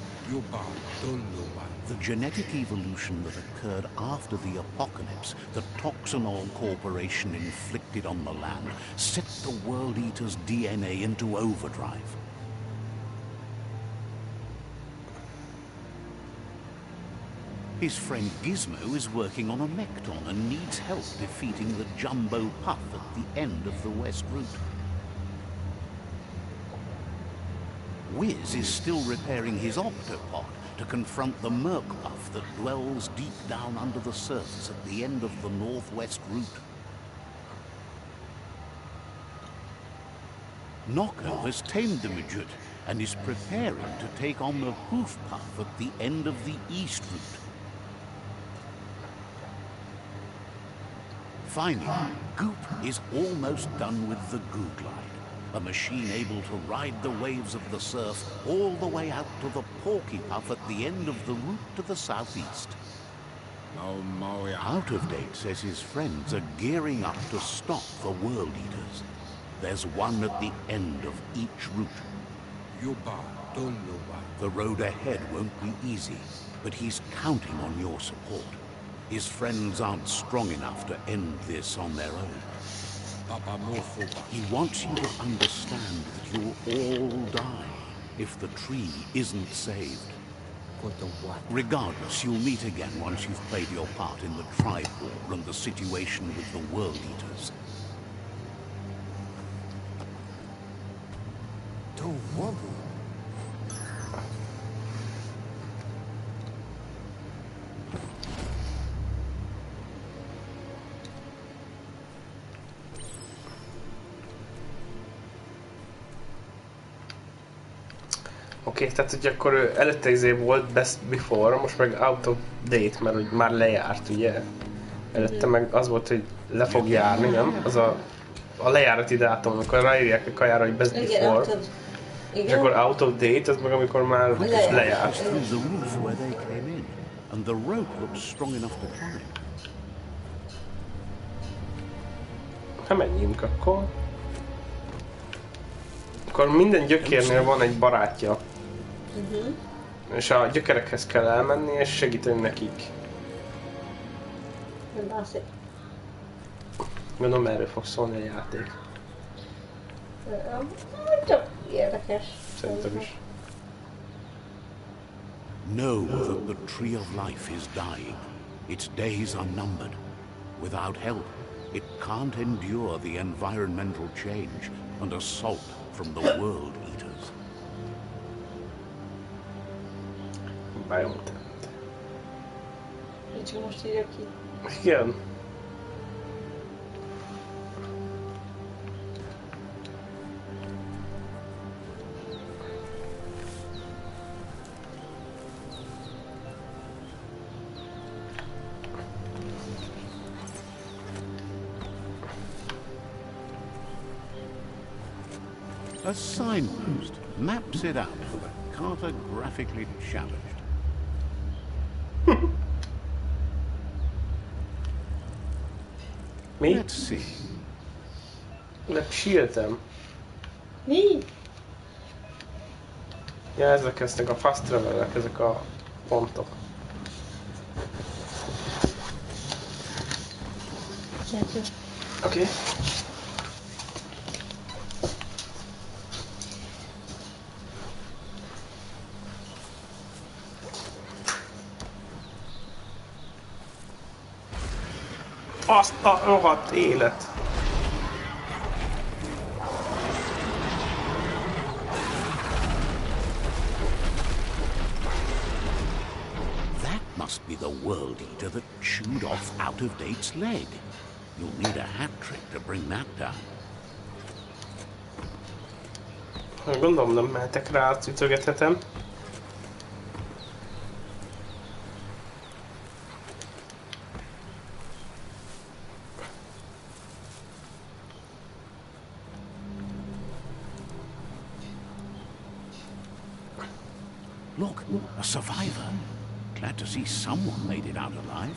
The genetic evolution that occurred after the apocalypse that Toxanol Corporation inflicted on the land set the World Eater's DNA into overdrive. His friend Gizmo is working on a Mekton and needs help defeating the Jumbo Puff at the end of the West Route. Wiz is still repairing his Octopod to confront the Merc Puff that dwells deep down under the surface at the end of the Northwest Route. Knocko has tamed the Midget and is preparing to take on the Hoof Puff at the end of the East Route. Finally, Goop is almost done with the Goo Glide, a machine able to ride the waves of the surf all the way out to the Porky Puff at the end of the route to the southeast. Out of Date says his friends are gearing up to stop the World Eaters. There's one at the end of each route. The road ahead won't be easy, but he's counting on your support. His friends aren't strong enough to end this on their own. He wants you to understand that you'll all die if the tree isn't saved. Regardless, you'll meet again once you've played your part in the tribe war and the situation with the World Eaters. Oké, tehát hogy akkor ő előtte izé volt best before, most meg out of date, mert hogy már lejárt, ugye? Előtte meg az volt, hogy le fog járni, nem? Az a lejárati dátum, amikor ráírják a kajára, hogy best before. És akkor out of date, az meg amikor már lejárt. Through the roof where they came in, and the rope looks strong enough to climb. Ha menjünk akkor. Akkor minden gyökérnél van egy barátja. És a gyökerekhez kell elmenni és segíteni nekik. Gondolom erről fog szólni a játék. Csak érdekes. Szerintem is. Know that the tree of life is dying. Its days are numbered. Without help, it can't endure the environmental change and assault from the world eaters. Biomutant. Így most írja ki. Igen. A signpost maps it out for the cartographically challenged. Mi? Let's see. Lepsíltem. Mi? Ja, ezek lesznek a fast travelek, ezek a pontok. Oké. Azt a rohadt élet! That must be the world eater that chewed off Out of Date's leg. You'll need a hat trick to bring that down. Gondolom nem mehetek rá, azt ütögethetem. Look, a survivor. Glad to see someone made it out alive.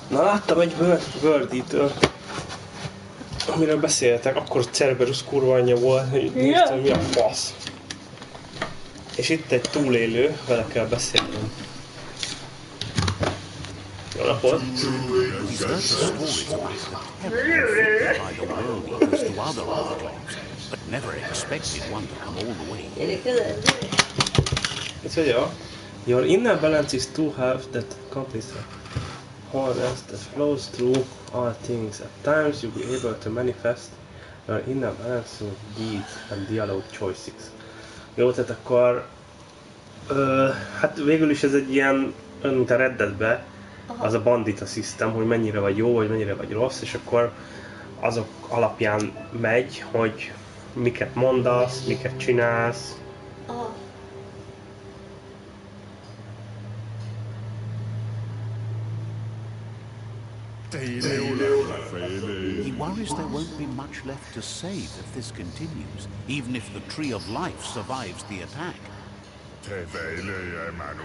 Na láttam egy World Eater-t, amiről beszéltek, akkor Cerberus kurva anyja volt, hogy néztem, mi a fasz. És itt egy túlélő, vele kell beszélnem. Jó napot! He's heard the stories about the terror inflicted by the world eaters to other Earthlings, but Never expected one to come all the way. Gyere közel. Itt vagyok. Your inner balance is two halves that accomplish a wholeness that flows through all things. At times you'll be able to manifest your inner balance through deeds and dialogue choices. Jó, tehát akkor... hát végül is ez egy ilyen, olyan, mint a Red Deadbe, az a bandita system, hogy mennyire vagy jó, vagy mennyire vagy rossz, és akkor azok alapján megy, hogy miket mondasz, miket csinálsz. Aha. He worries there won't be much left to save if this continues, even if the Tree of Life survives the attack.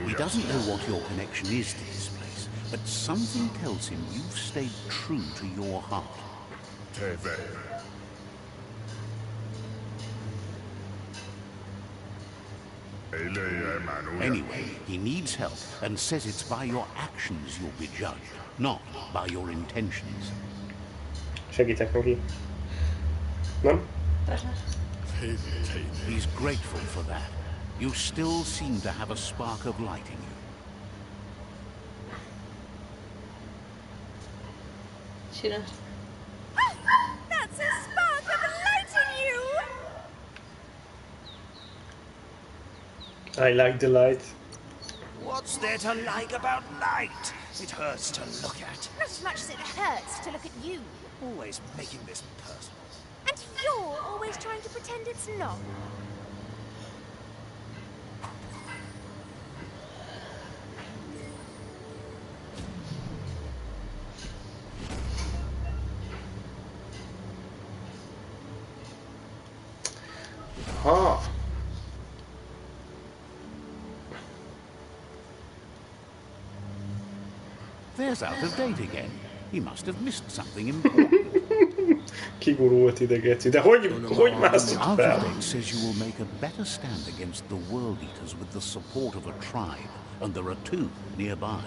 He doesn't know what your connection is to this place, but something tells him you've stayed true to your heart. Anyway, he needs help and says it's by your actions you'll be judged, not by your intentions. Segítek neki. Nem? He's grateful for that. You still seem to have a spark of light in you. Csinál. That's a spark of light in you! I like the light. What's there to like about light? It hurts to look at. Not as much as it hurts to look at you. Always making this personal. And you're always trying to pretend it's not. Ha! There's out of date again. He must have missed something important. Kigurult ide, geci. De hogy mászott Out fel? of date says you will make a better stand against the World Eaters with the support of a tribe, and there are two nearby.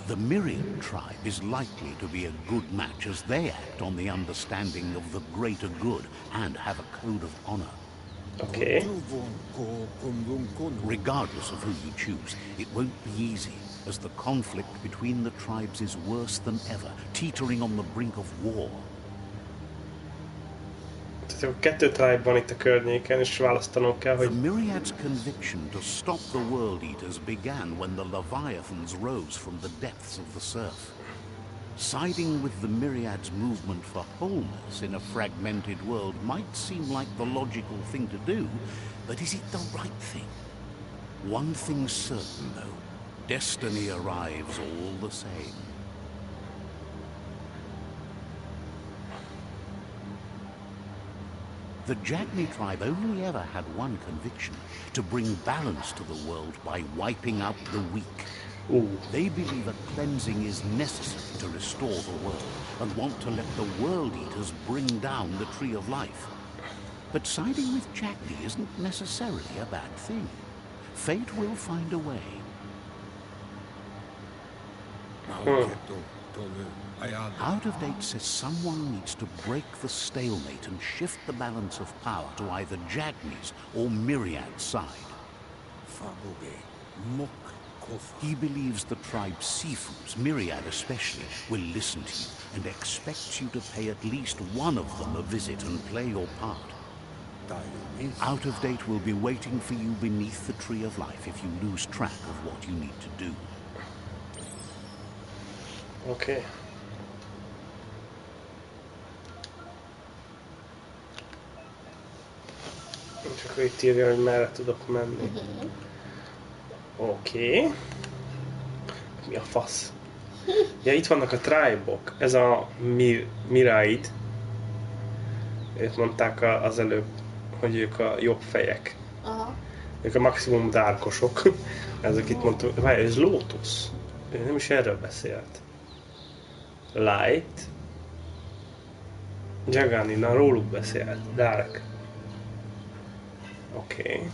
The Myriad tribe is likely to be a good match as they act on the understanding of the greater good and have a code of honor. Oké. Regardless of who you choose, it won't be easy, as the conflict between the tribes is worse than ever, teetering on the brink of war. Tehát akkor 2 tribe van itt a környéken, és választanom kell, The hogy... Myriad's conviction to stop the World Eaters began when the Leviathans rose from the depths of the surf. Siding with the Myriad's movement for wholeness in a fragmented world might seem like the logical thing to do, but is it the right thing? One thing's certain, though. Destiny arrives all the same. The Jagni tribe only ever had one conviction, to bring balance to the world by wiping out the weak. They believe a cleansing is necessary to restore the world, and want to let the World Eaters bring down the Tree of Life. But siding with Jagni isn't necessarily a bad thing. Fate will find a way. Out of date says someone needs to break the stalemate and shift the balance of power to either Jagni's or Myriad's side. He believes the tribe's Sifus, Myriad especially, will listen to you and expects you to pay at least one of them a visit and play your part. Out of date will be waiting for you beneath the Tree of Life if you lose track of what you need to do. Oké. Csak itt írja, hogy merre tudok menni. Oké. Mi a fasz? Ja, itt vannak a tribe-ok. Ez a Miraid. Ők mondták az előbb, hogy ők a jobb fejek. Aha. Ők a maximum dárkosok. Ezek itt mondtuk. Várj, ez Lotus. Ő nem is erről beszélt. Light. Jagani, na róluk beszélt. Dark. Oké.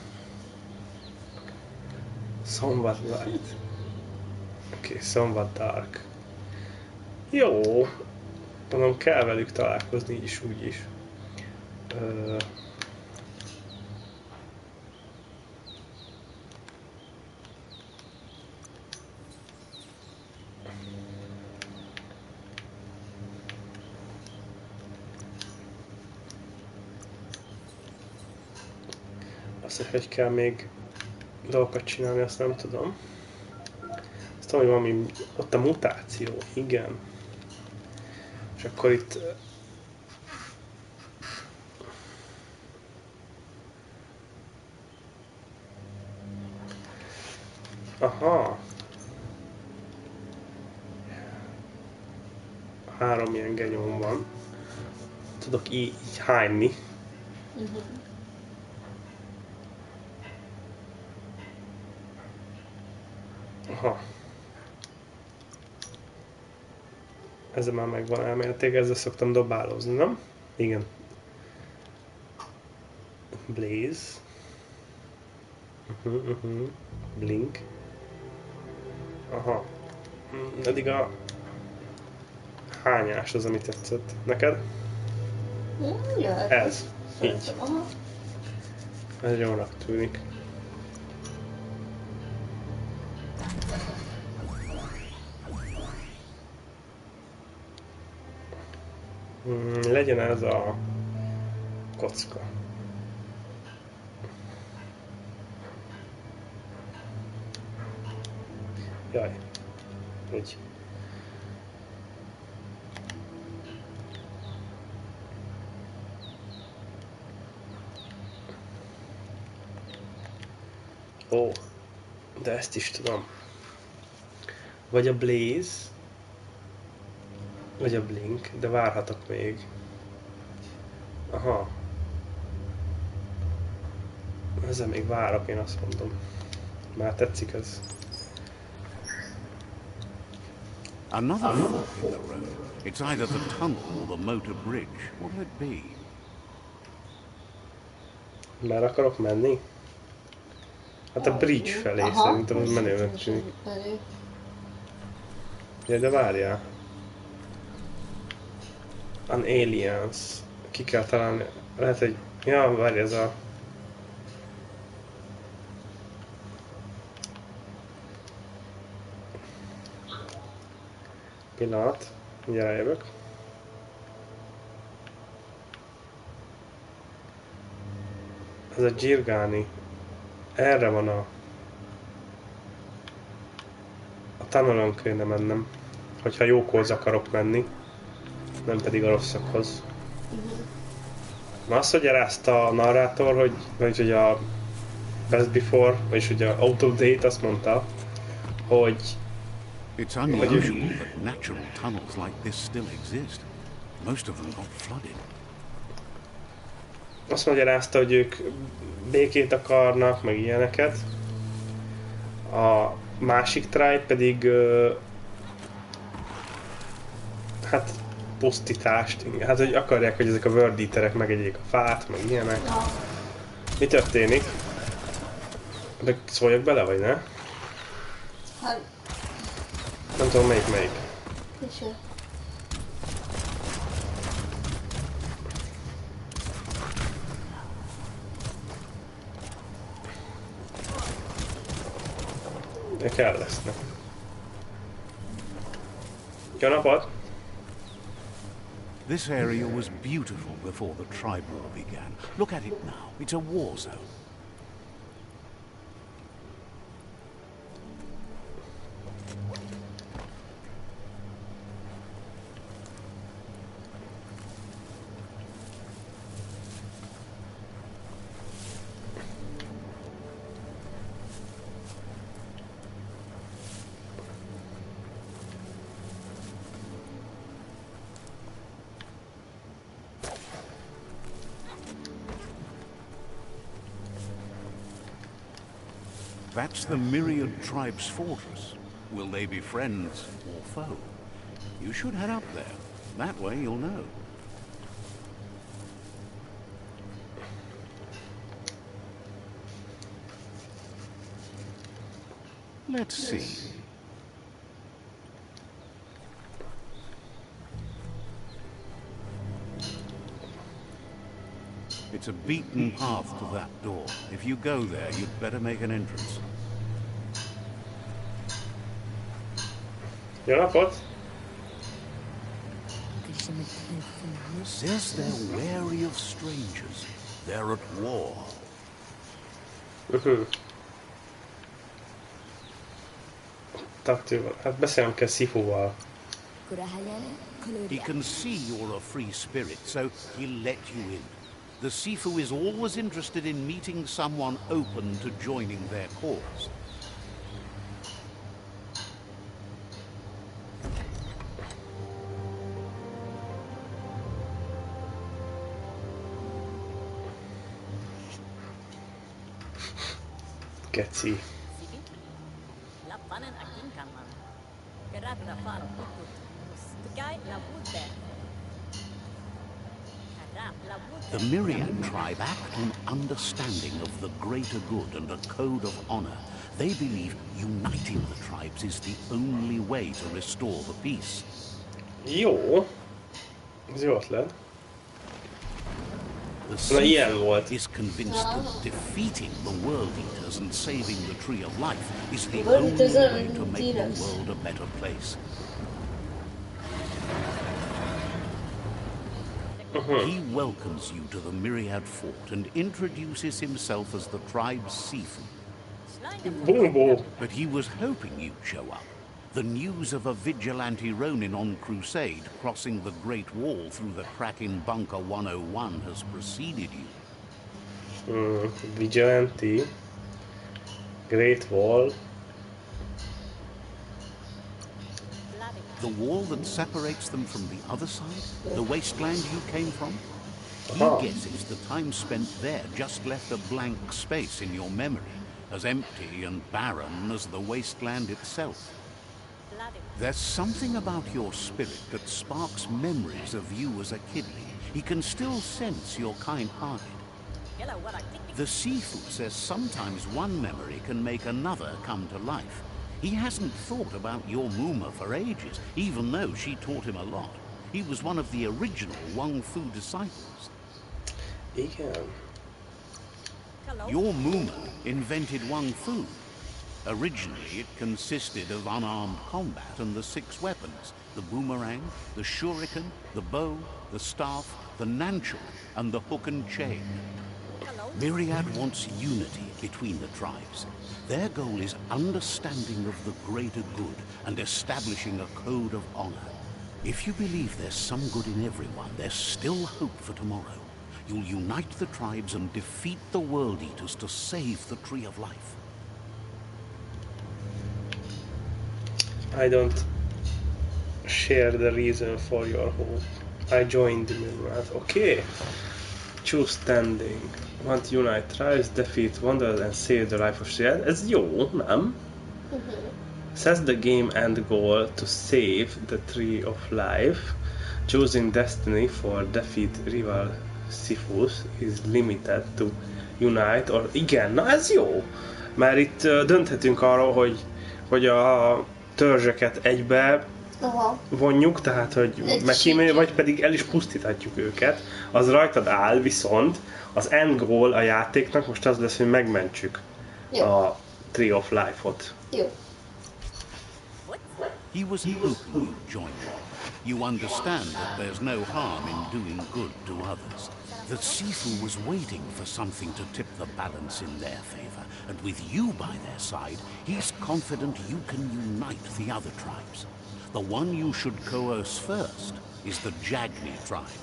Somewhat light. Oké, somewhat dark. Jó. Mondom, kell velük találkozni így is, úgy is. Azt, hogy kell még dolgokat csinálni, azt nem tudom. Azt tudom, hogy valami... Ott a mutáció, igen. És akkor itt... Aha. 3 ilyen genyóm van. Tudok így hányni. Aha. Ezzel már megvan elméletileg, ezzel szoktam dobálózni, nem? Igen. Blaze. Blink. Aha. Eddig a hányás az, ami tetszett. Neked? Ez. Így. Ez jónak tűnik. Legyen ez a kocka. Jaj. Úgy. Ó, de ezt is tudom. Vagy a Blaze, vagy a Blink, de várhatok még. Aha. Ezzel még várok, én azt mondom. Már tetszik ez. Another fork in the road. It's either the tunnel or the motor bridge. What'll it be? Már akarok menni? Hát a bridge felé szerintem az menőnek tűnik. Ja, de várjál. An aliens. Ki kell találni. Lehet, hogy... Ja, várj, ez a... Pillanat. Mindjárt rájövök. Ez a Girgani. Erre van a tunnelon kéne mennem. Hogyha jókhoz akarok menni. Nem pedig a rosszakhoz. Ma azt, hogy elázta a narrátor, hogy a Best Before, vagyis hogy a Out of Date azt mondta, hogy It's unusual that natural tunnels like this still exist. Most of them got flooded. azt magyarázta, hogy ők békét akarnak, meg ilyeneket. A másik tribe pedig hát pusztítást, hát hogy akarják, hogy ezek a world eaterek megegyék a fát, meg ilyenek. Mi történik? De szóljak bele, vagy ne? Hát... Nem tudom melyik. Nincs. De kell lesznek. Jó napot! This area was beautiful before the tribe war began. Look at it now. It's a war zone. That's the myriad tribe's fortress. Will they be friends or foe? You should head up there. That way you'll know. Let's see. It's a beaten path to that door. If you go there, you'd better make an entrance. Jó napot! Says they're wary of strangers. They're at war. Taktíva. Hát beszélnem kell Sifuval. He can see you're a free spirit, so he'll let you in. The Sifu is always interested in meeting someone open to joining their cause. Geci. The Myriad tribe act on understanding of the greater good and a code of honor. They believe uniting the tribes is the only way to restore the peace. Jó. Ez jó ötlet. The Sifu is convinced that defeating the World Eaters and saving the Tree of Life is the only way to make the world a better place. He welcomes you to the Myriad Fort and introduces himself as the tribe's Sifu. Bumbo. But he was hoping you'd show up. The news of a vigilante Ronin on crusade crossing the Great Wall through the crack in Bunker 101 has preceded you. Vigilante. Great Wall. The wall that separates them from the other side? The wasteland you came from? He guesses the time spent there just left a blank space in your memory, as empty and barren as the wasteland itself. There's something about your spirit that sparks memories of you as a kidly. He can still sense you're kind-hearted. The Sifu says sometimes one memory can make another come to life. He hasn't thought about your Muma for ages, even though she taught him a lot. He was one of the original Wang Fu disciples. Igen. Your Muma invented Wang Fu. Originally, it consisted of unarmed combat and the 6 weapons: the boomerang, the shuriken, the bow, the staff, the nunchuk, and the hook and chain. Myriad wants unity between the tribes. Their goal is understanding of the greater good and establishing a code of honor. If you believe there's some good in everyone, there's still hope for tomorrow. You'll unite the tribes and defeat the World Eaters to save the Tree of Life. I don't share the reason for your hope. I joined the movement. Okay. Choose standing. Want to unite tribes, defeat wanderers and save the life of Shred. Ez jó, nem? Set the game end goal to save the Tree of Life. Choosing destiny for defeat rival Sifus is limited to unite or... Igen, na ez jó! Mert itt dönthetünk arról, hogy a törzseket egybe vonjuk, tehát hogy megkímélni, vagy pedig el is pusztíthatjuk őket. Az rajtad áll, viszont az end goal a játéknak most az lesz, hogy megmentsük a Tree of Life-ot. Jó. He was hoping you'd join them. You understand that there's no harm in doing good to others. The Sifu was waiting for something to tip the balance in their favor, and with you by their side, he's confident you can unite the other tribes. The one you should coerce first is the Jagni tribe.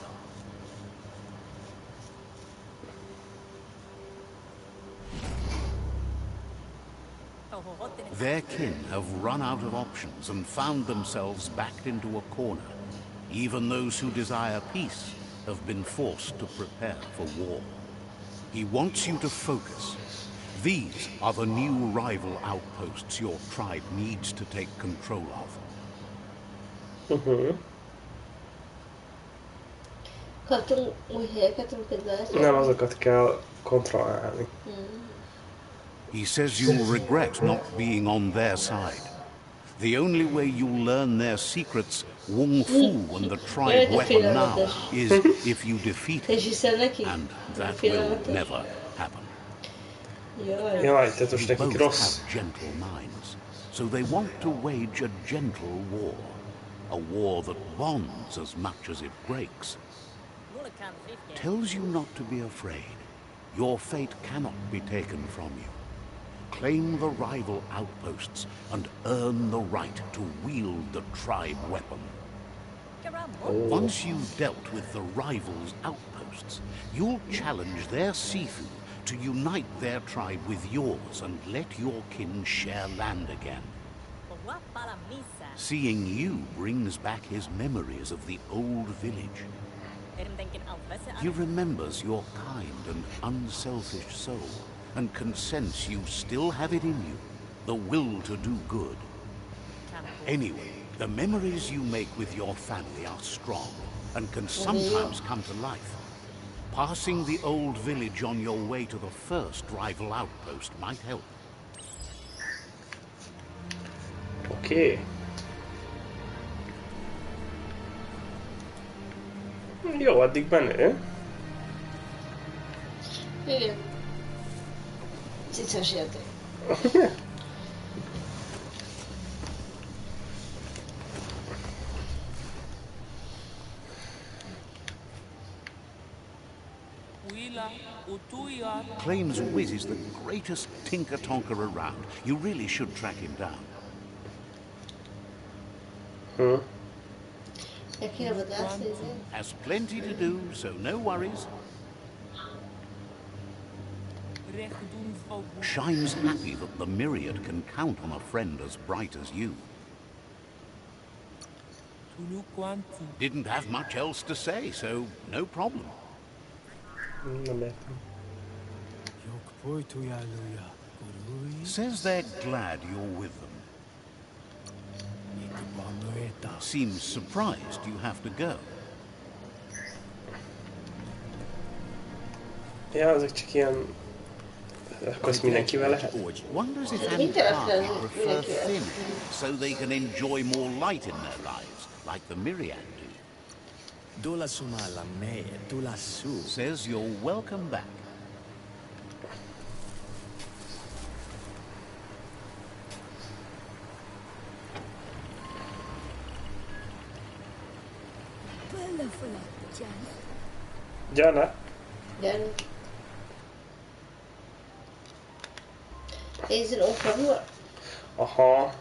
Their kin have run out of options and found themselves backed into a corner. Even those who desire peace have been forced to prepare for war. He wants you to focus. These are the new rival outposts your tribe needs to take control of. Kaptunk új helyeket, amiket lehet. Nem, azokat kell kontrollálni. He says you'll regret not being on their side. The only way you'll learn their secrets, Wung Fu and the tribe weapon now, is if you defeat him. And that will never happen. Jaj, tehát most They nekik both rossz. have gentle minds, so they want to wage a gentle war. A war that bonds as much as it breaks. Tells you not to be afraid. Your fate cannot be taken from you. Claim the rival outposts and earn the right to wield the tribe weapon. Once you've dealt with the rival's outposts, you'll challenge their Sifu to unite their tribe with yours and let your kin share land again. Seeing you brings back his memories of the old village. He remembers your kind and unselfish soul, and can sense you still have it in you, the will to do good. Anyway, the memories you make with your family are strong, and can sometimes come to life. Passing the old village on your way to the first rival outpost might help. Oké. Jó, addig menő. Igen. Cicás játék. Claims Wiz is the greatest tinker-tonker around. You really should track him down. Has plenty to do, so no worries. Shine's happy that the Myriad can count on a friend as bright as you. Didn't have much else to say, so no problem. Nem értem. Says they're glad you're with them. Seems surprised you have to go. Ja, ezek csak ilyen... Akkor ezt mindenkivel lehet? Wonders if Antares prefer thin, so they can enjoy more light in their lives, like the Myriad do. Says you're welcome back. Gyere! Gyere. Is it open work? Aha.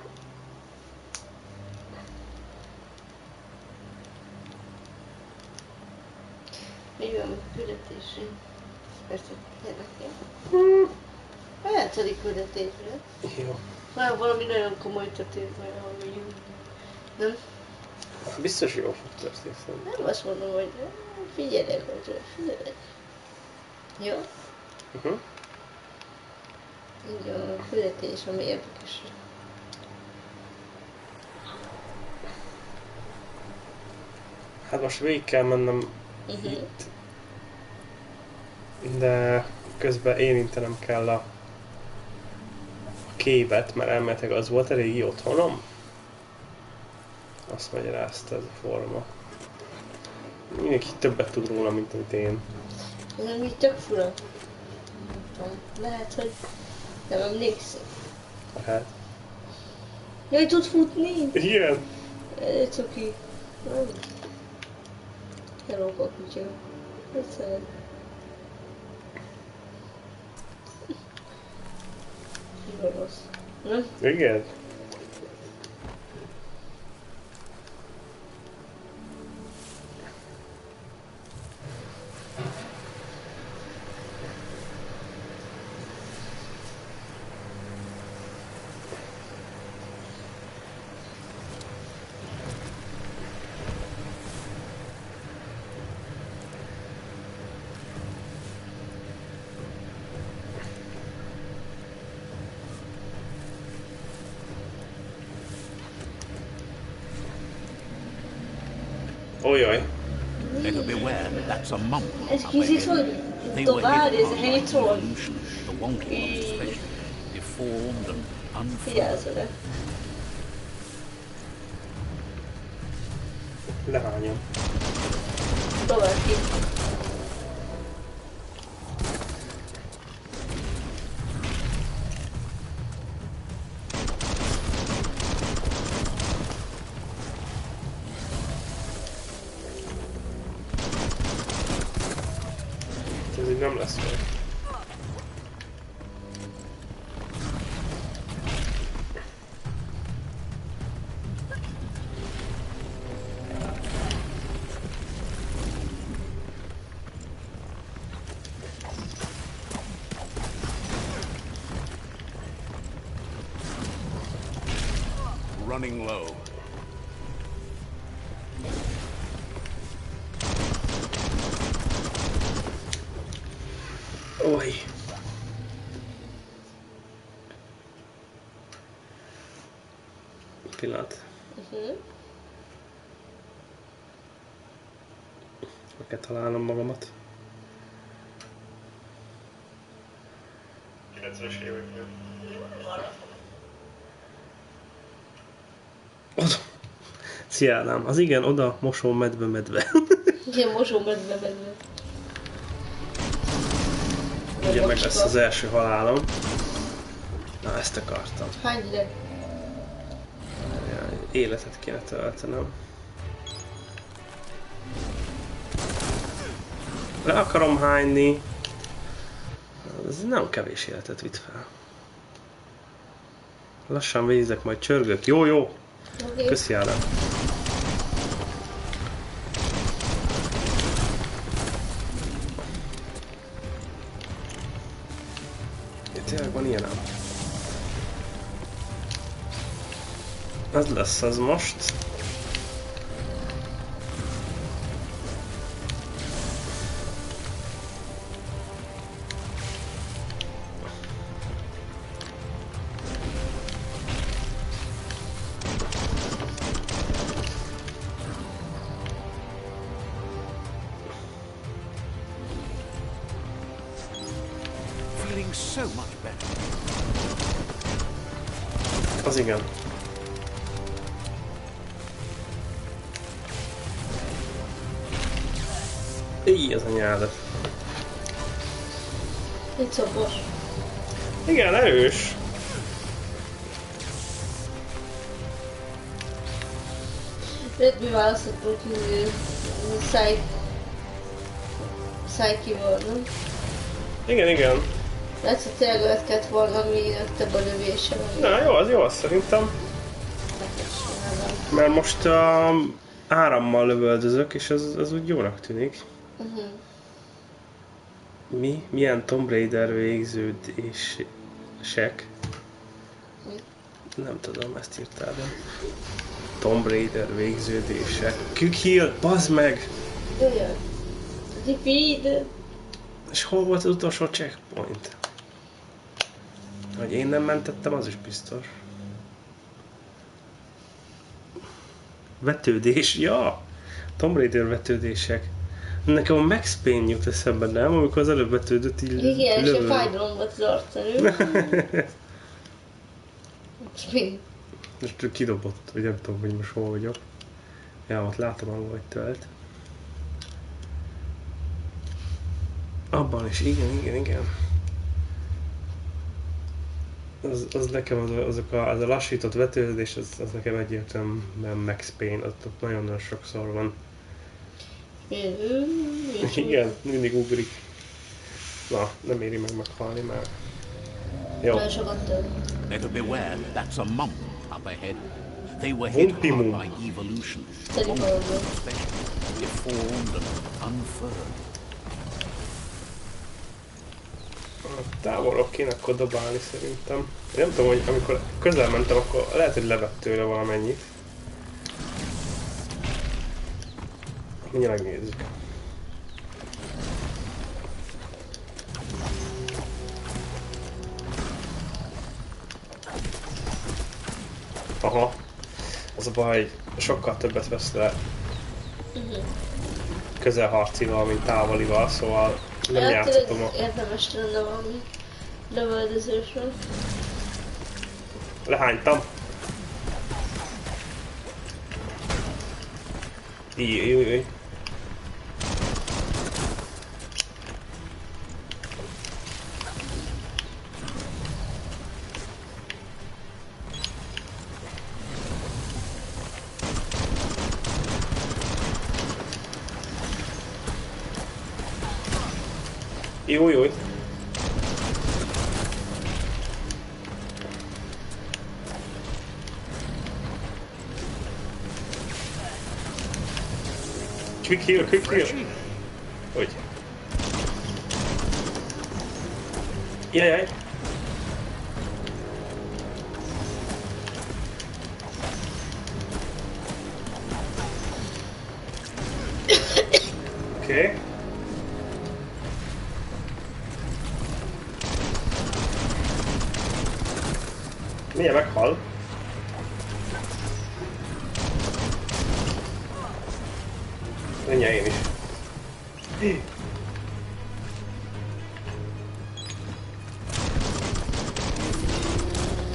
Mi van a küldetésén? Persze, érdekel. A játszadik küldetésre. Jó. Már valami nagyon komoly történt majd, ahol megyünk. Nem? Biztos jól fog történni. Nem azt mondom, hogy figyelek, hogy figyelek. Jó? Így a küldetés, ami érdekes. Hát most végig kell mennem itt. De közben érintenem kell a képet, mert elméletileg az volt a régi otthonom. Azt magyarázta ez a forma. Mindenki többet tud róla, mint amit én. Ez ami tök fura. Nem tudom. Lehet, hogy nem emlékszem. Hát. Jaj, tud futni? Igen. Ez cuki. Hello, kutya. Köszönöm. Rossz. Nem? Igen. Ojoj. Better beware, that's a mump. Ez kicsit, hogy tovább, ez a helytól. The wonky one especially, deformed and Figyelsz unformed. oda. Lehányom. Próbáld ki. Ez így nem lesz meg. Running low. Oj. Pillanat. Meg kell találnom magamat. 90-es években. Oda. Szia Ádám. Az igen, oda, mosó, medve, medve. Igen, mosó, medve. Ugye meg lesz az első halálom. Na, ezt akartam. Hány ide? Életet kéne töltenem. Le akarom hányni. Ez nem kevés életet vitt fel. Lassan végzek, majd csörgök. Jó, jó! Okay. Köszi Ádám. Tényleg van ilyenem? Ez lesz az most. Feeling so much better. Az igen. Így az a nyálat. Itt szobos. Igen, erős. Miért mi választottunk Psyche-ból, nem? Igen, igen. Lehet, hogy tényleg olyat kellett volna, ami több a lövése. Na jó, az jó, az szerintem. Mert most árammal lövöldözök, és az úgy jónak tűnik. Mi? Milyen Tomb Raider végződések? Nem tudom, ezt írtál be. Tomb Raider végződések. Quick heal, bazd meg! Jöjjön. Defeat. És hol volt az utolsó checkpoint? Hogy én nem mentettem, az is biztos. Vetődés, ja! Tomb Raider vetődések. Nekem a Max Payne jut eszembe, nem? Amikor az előbb vetődött így igen, és a fájdalom volt az arcán. Most kidobott, vagy nem tudom, hogy most hol vagyok. Ja, ott látom, ahol vagy tölt. Abban is, igen. Az nekem az a lassított vetődés, az nekem egyértelműen Max Payne, ott nagyon-nagyon sokszor van. Igen, mindig ugrik. Na, nem éri meg meghalni már. Jó. Nagyon sokat több. Better beware, that's a mump up ahead. They were hit hard by evolution. Especially deformed and unfurled. Távolról kéne akkor dobálni szerintem. Én nem tudom, hogy amikor közel mentem, akkor lehet, hogy levett tőle valamennyit. Mindjárt megnézzük. Aha. Az a baj, sokkal többet vesz le közelharcival, mint távolival, szóval nem játszhatom a... Érdemes lenne valami lövöldözésről. Lehánytam. Jaj. Jaj. Quick heal, quick heal. Hogy? Jajjaj. Oké. Milyen meghal? Mindjárt én is.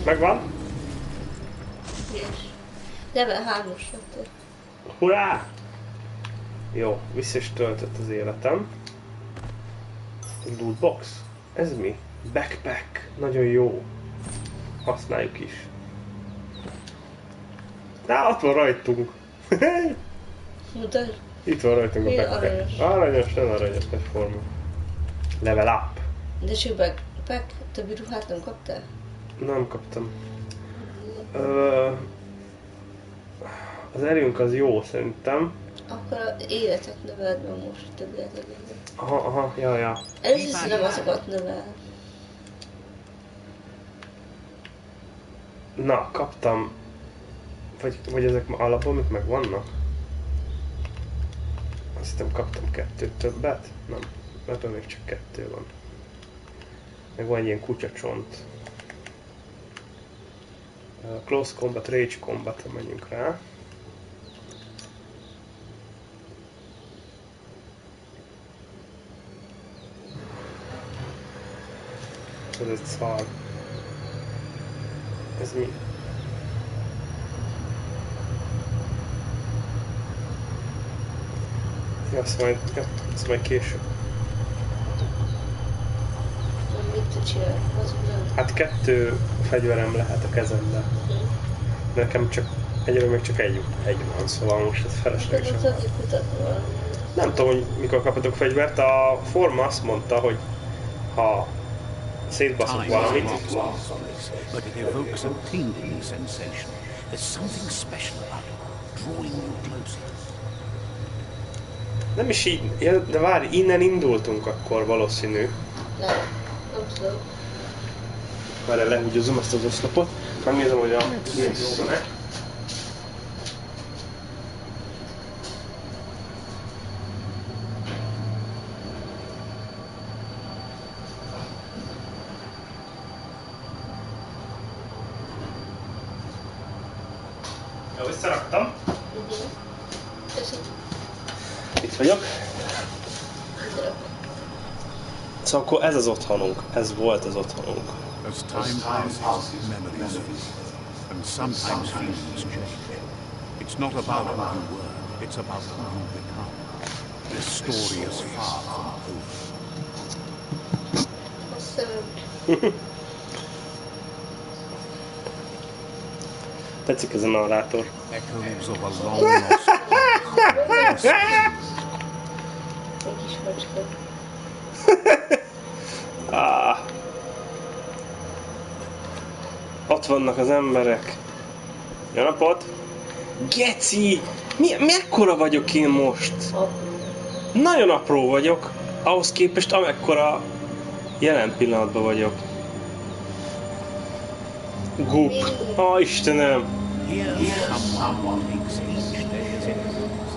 Megvan? Yes. Level 3-os lett. Hurrá! Jó, vissza is töltött az életem. Lootbox? Ez mi? Backpack. Nagyon jó. Használjuk is. Á, ott van rajtunk. Mutasd. Itt van rajtunk a Milyen backpack. aranyos? Aranyos, nem aranyos, egy forma. Level up. De csak backpack, többi ruhát nem kaptál? Nem kaptam. Az erőnk az jó szerintem. Akkor az életet növeld meg most, több életet. Aha, ja. Először szerintem azokat növel. Na, kaptam. Vagy ezek már alapból még megvannak? Azt hiszem kaptam 2 többet? Nem, ebben még csak 2 van. Meg van egy ilyen kutyacsont. Close Combat, Rage Combat-ra menjünk rá. Ez egy szar. Ez mi? Ja, azt majd később. Mit tud csinálni? Hát 2 fegyverem lehet a kezembe. De nekem csak egyre még csak egy van, szóval most ez feleslegesen. Nem tudom, hogy mikor kaphatok fegyvert. A forma azt mondta, hogy ha szétbaszok valamit. But it evokes a tingling sensation. There's something special about it, drawing you closer. Nem is így, ja, de várj, innen indultunk akkor valószínű. Nem tudom. Várj, lehúgyozom ezt az oszlopot. Megnézem, hogy a vissza-e. Jó, visszaraktam. Itt vagyok. Szóval akkor ez az otthonunk. Ez volt az otthonunk. As time passes, memories fade, and sometimes feelings change. It's not about who you were, it's about who you become. This story is far from over. Tetszik ez a narrátor. Echoes of a long lost Egy kis macska. Ott vannak az emberek. Jó napot! Geci! Mekkora vagyok én most? Nagyon apró vagyok. Ahhoz képest amekkora jelen pillanatban vagyok. Gup! Istenem! Here someone takes each day as it goes.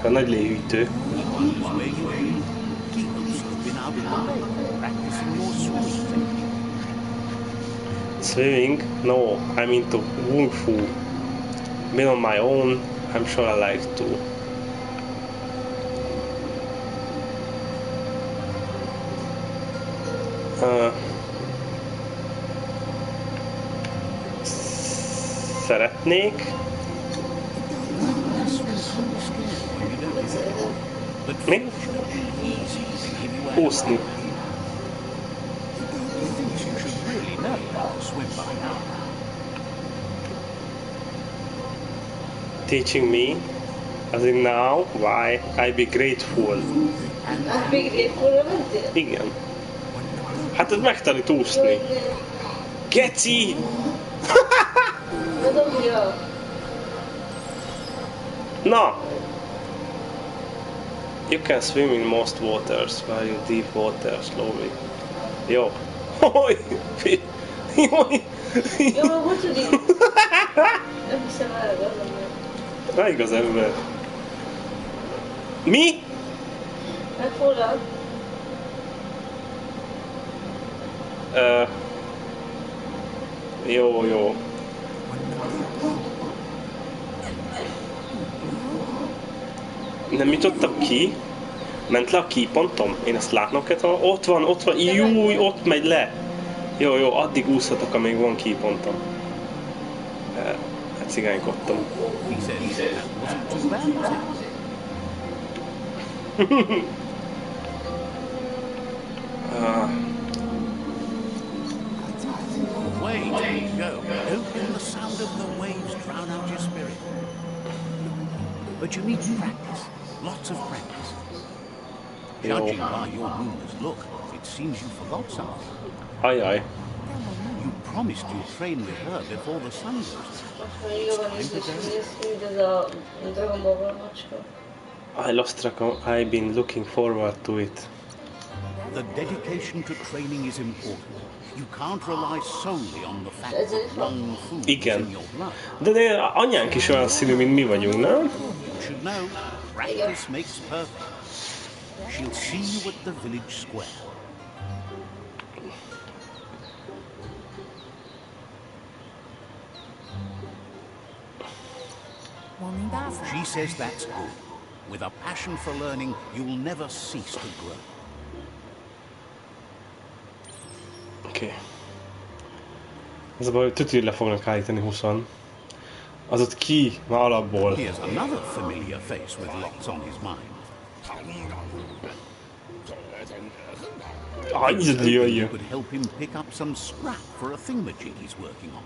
A nagy léhűtő. Where you be? He hopes you've been out in the lake, practicing your swimming technique. Swimming? No, I'm into Kung Fu. Been on my own, I'm sure I like to. Szeretnék become scared when you don't What's need it? it. But Me? fortunately, easy to give you a hand. Úszni. He thinks you should really know how to swim by now. Teaching me, as in now, why I be grateful. A Big Grateful-ra mentél? Igen. Hát ez megtanít úszni. Geci! Na dobja! Na! You can swim in most waters, while in deep water slowly. Jó. Hoj! Jaj! Jó, hogy tudik? Nem hiszem el, az Na igaz ember. Mi? megfoglal. Jó, jó. Nem jutottam ki? Ment le a keypontom? Én ezt látnom kell, ott van, júj, ott megy le. Jó, jó, addig úszhatok, amíg van keypontom. Hát cigánykodtam. He said that wasn't too bad, was it? Wait, go. Don't let the sound of the waves drown out your spirit. But you need practice. Lots of practice. Judging by your moonless look, it seems you forgot something. Ajaj. You promised you'd train with her before the sun goes down. Most már jobban is néz ki, mint ez a Dragon Ball macska. I lost track of, I've been looking forward to it. The dedication to training is important. You can't rely solely on the fact that wrong food is Igen. in your blood. De anyánk is olyan színű, mint mi vagyunk, nem? You should know, practice makes perfect. She'll see you at the village square. She says that's good. With a passion for learning, you'll never cease to grow. Oké. Ez a baj, hogy tütűr le fognak állítani 20. Az ott ki már alapból. Here's another familiar face with lots on his mind. You could help him pick up some scrap for a thingamajig he's working on.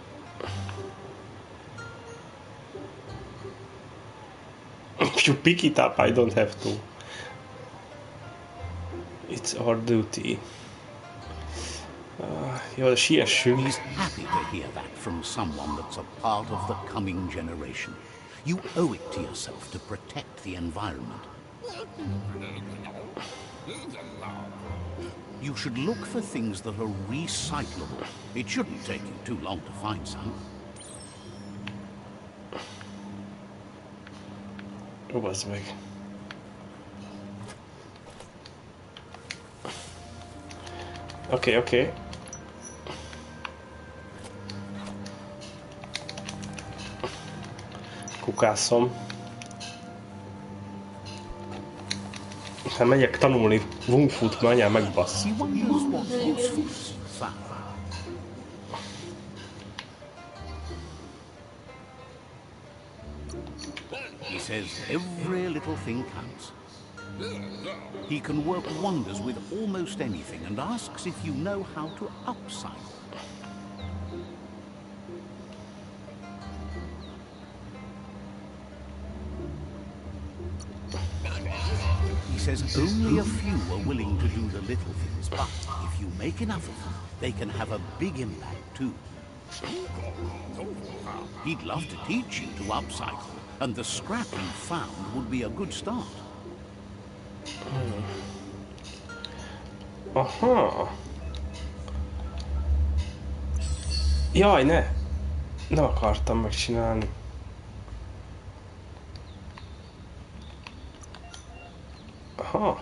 If you pick it up, I don't have to. It's our duty. Jó, de siessünk. He's happy to hear that from someone that's a part of the coming generation. You owe it to yourself to protect the environment. You should look for things that are recyclable. It shouldn't take you too long to find some. Ó, bazd meg. Oké. Kukászom. Ha megyek tanulni Wung Fu-t, mert anyám megbasz. He wonders what usefulness you found. He says every little thing counts. He can work wonders with almost anything and asks if you know how to upcycle. He says only a few are willing to do the little things, but if you make enough of them, they can have a big impact too. He'd love to teach you to upcycle, and the scrap you found would be a good start. Aha. Jaj, ne! Nem akartam megcsinálni. Aha.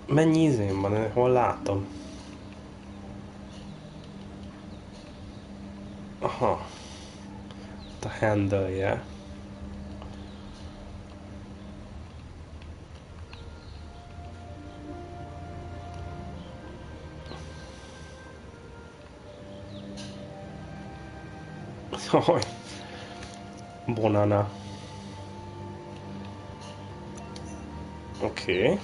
Mennyi izém van, hol látom? Aha. A handle-je. Jaj. Bonana. Oké. Okay.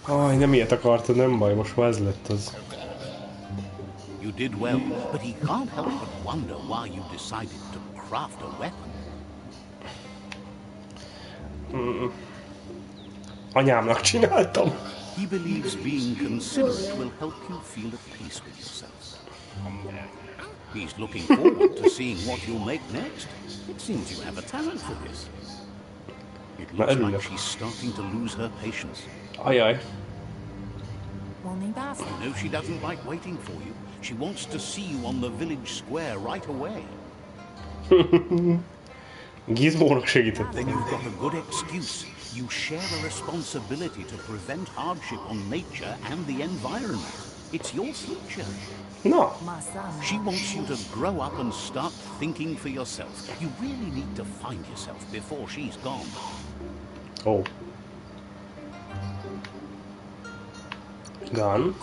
Aj, nem ilyet akartad, nem baj, most már ez lett az. You did well, but he can't help but wonder why you decided to craft a weapon. Anyámnak csináltam. He believes being considerate will help you feel at peace with yourself. He's looking forward to seeing what you'll make next. It seems you have a talent for this. It looks like she's starting to lose her patience. Ajaj. You know she doesn't like waiting for you. She wants to see you on the village square right away. Gizmónak segítettek. Then you've got a good excuse. You share a responsibility to prevent hardship on nature and the environment. It's your future. No. She wants you to grow up and start thinking for yourself. You really need to find yourself before she's gone. Oh. Gone?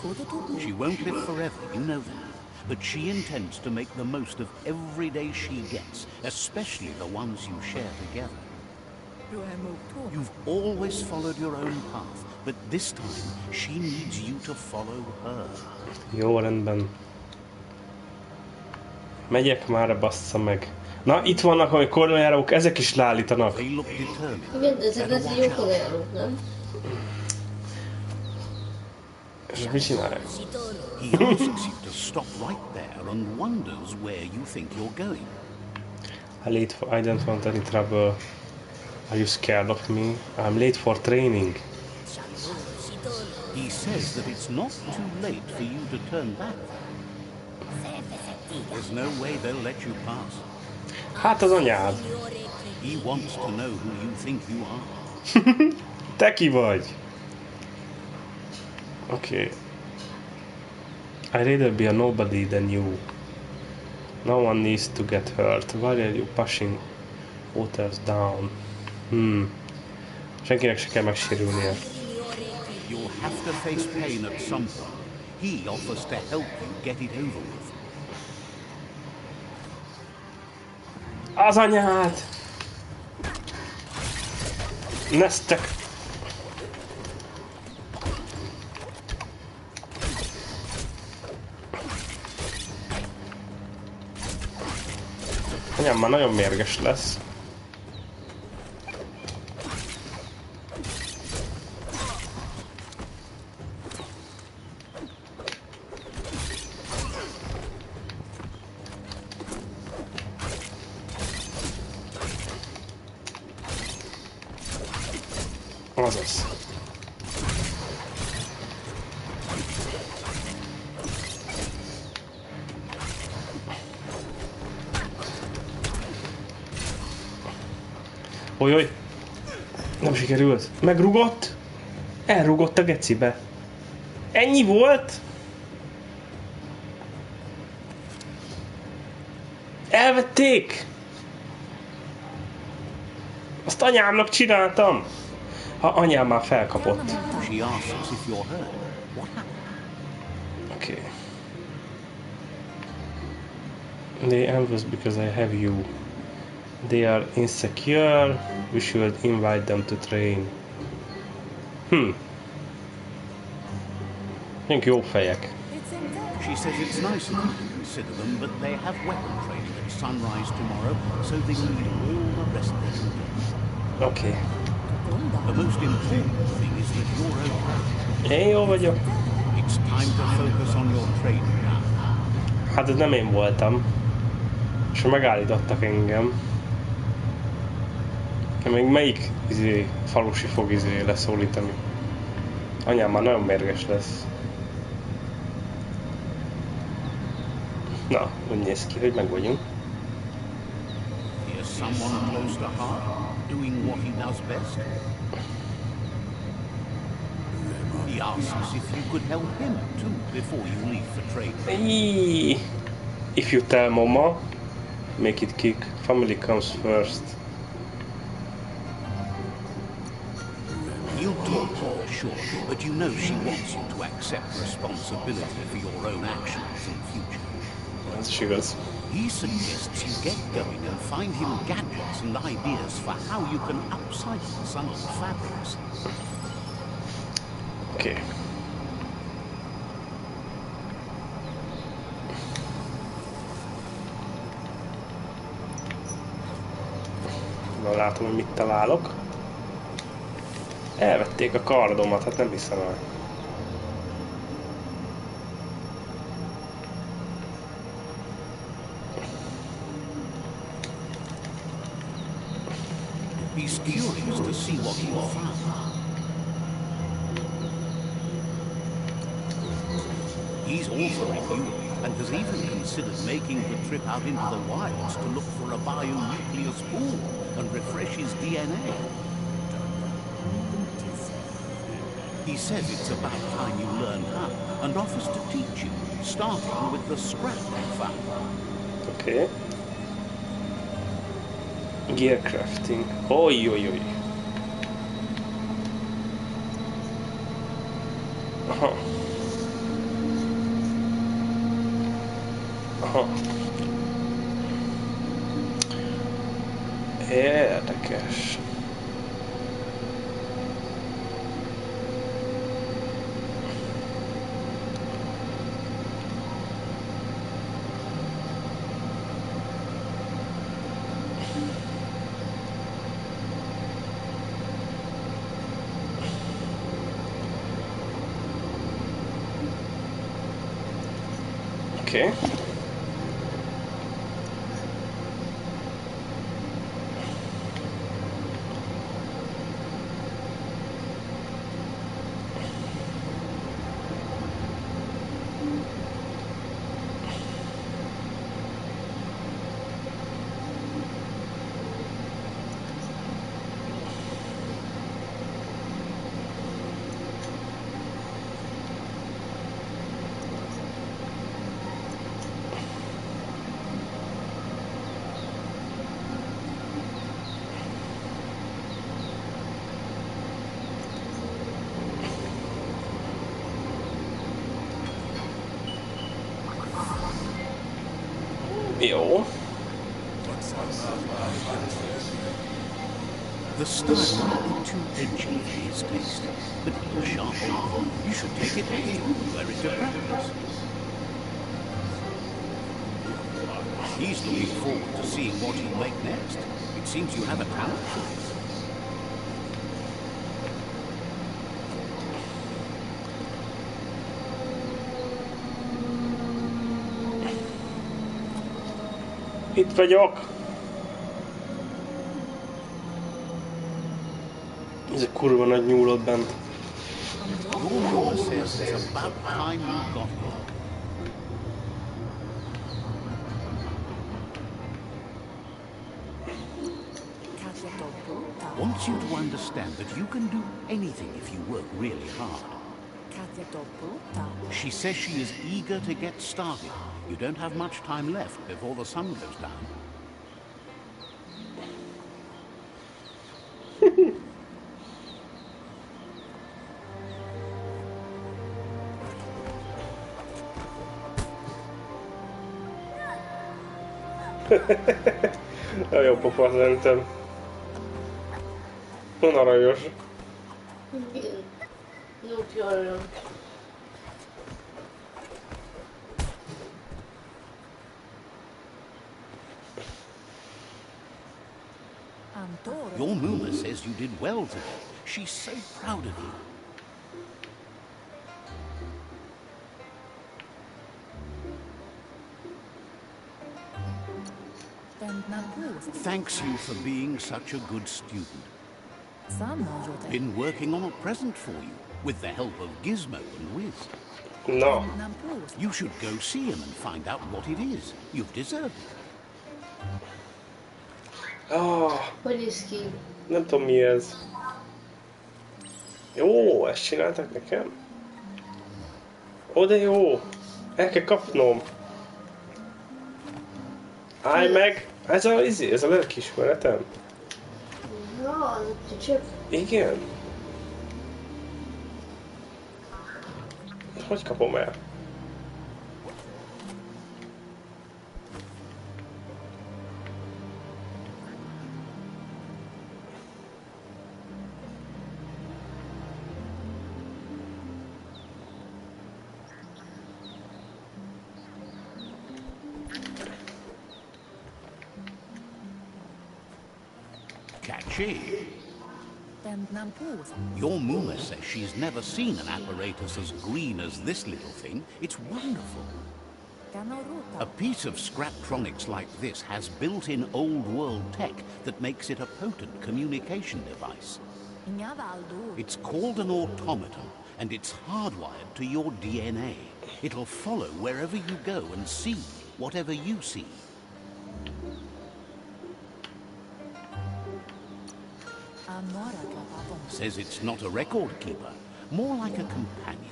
She won't live forever, you know that. But she intends to make the most of every day she gets, especially the ones you share together. You've always followed your own path, but this time she needs you to follow her. Jó, rendben. Megyek már, bassza meg. Na, itt vannak, hogy korlójárók, ezek is leállítanak. They look determined. Igen, ezek lesz jó korlójárók, nem? És mit csinálják? He asks you to stop right there and wonders where you think you're going. I don't want any trouble. Are you scared of me? I'm late for training. He says that it's not too late for you to turn back. There's no way they'll let you pass. Hát az anyád. He wants to know who you think you are. Te ki vagy? Okay. I'd rather be a nobody than you. No one needs to get hurt. Why are you pushing others down? Senkinek se kell megsérülnie. You'll have to face pain at some point. He offers to help you get it over with. Az anyád! Neztek! Anyám már nagyon mérges lesz. Azaz. Ojoj! Nem sikerült. Megrugott? Elrugott a gecibe. Ennyi volt? Elvették! Azt anyámnak csináltam! Ha anyám már felkapott. She asks if you're hurt. What happened? Okay. They ambush because I have you. They are insecure. We should invite them to train. Mink jó fejek. She says it's nice of you to consider them, but they have weapon training at sunrise tomorrow, so they need all the rest they can get. Okay. The most important thing is that you're okay. Én jó vagyok. It's time to focus on your training now. Hát ez nem én voltam. És megállítottak engem. Még melyik falusi fog leszólítani? Anyám már nagyon mérges lesz. Na, úgy néz ki, hogy meg vagyunk. Here's someone close to heart, doing what he does best. He asks if you could help him too before you leave for training. If you tell Mama, make it kick. Family comes first. her sure, but you know she wants you to accept responsibility for your own actions in future. Ez is igaz. He suggests you get going and find him gadgets and ideas for how you can upcycle some old fabrics. Oké. Na, látom, hogy mit találok. Elvették a kardomat, hát nem hiszem el. He's curious to see what you found. He's all for renewal and has even considered making the trip out into the wilds to look for a bionuclear spool and refresh his DNA. He says it's about time you learn how and offers to teach you, starting with the scrap you found. Oké. Gear crafting. Ojjjjjj. Aha. Aha. Érdekes. Okay. Jó. The style might be too edgy for his taste, but he's a sharp old. You should take it with you and wear it to practice. He's looking forward to seeing what you make next. It seems you have a talent for this. Itt vagyok. Ez egy kurva nagy nyúlott bent. Your mother says it's about time you got here. Wants you to understand that you can do anything if you work really hard. She says she is eager to get started. You don't have much time left before the sun goes down. Nagyon pofa szerintem. Aranyos. Your Muma says you did well today. She's so proud of you. Thanks you for being such a good student. Been working on a present for you, with the help of Gizmo and Wiz. Na. You should go see him and find out what it is. You've deserved it. Hogy néz ki? Nem tudom mi ez. Jó, ezt csináltak nekem? Ó, de jó. El kell kapnom. Állj meg! Ez a lelkiismeretem? Ja, csak... Igen. hogy kapom el? Catchy. Your Muma says she's never seen an apparatus as green as this little thing. It's wonderful. A piece of scraptronics like this has built-in old-world tech that makes it a potent communication device. It's called an automaton, and it's hardwired to your DNA. It'll follow wherever you go and see whatever you see. Says it's not a record keeper, more like a companion.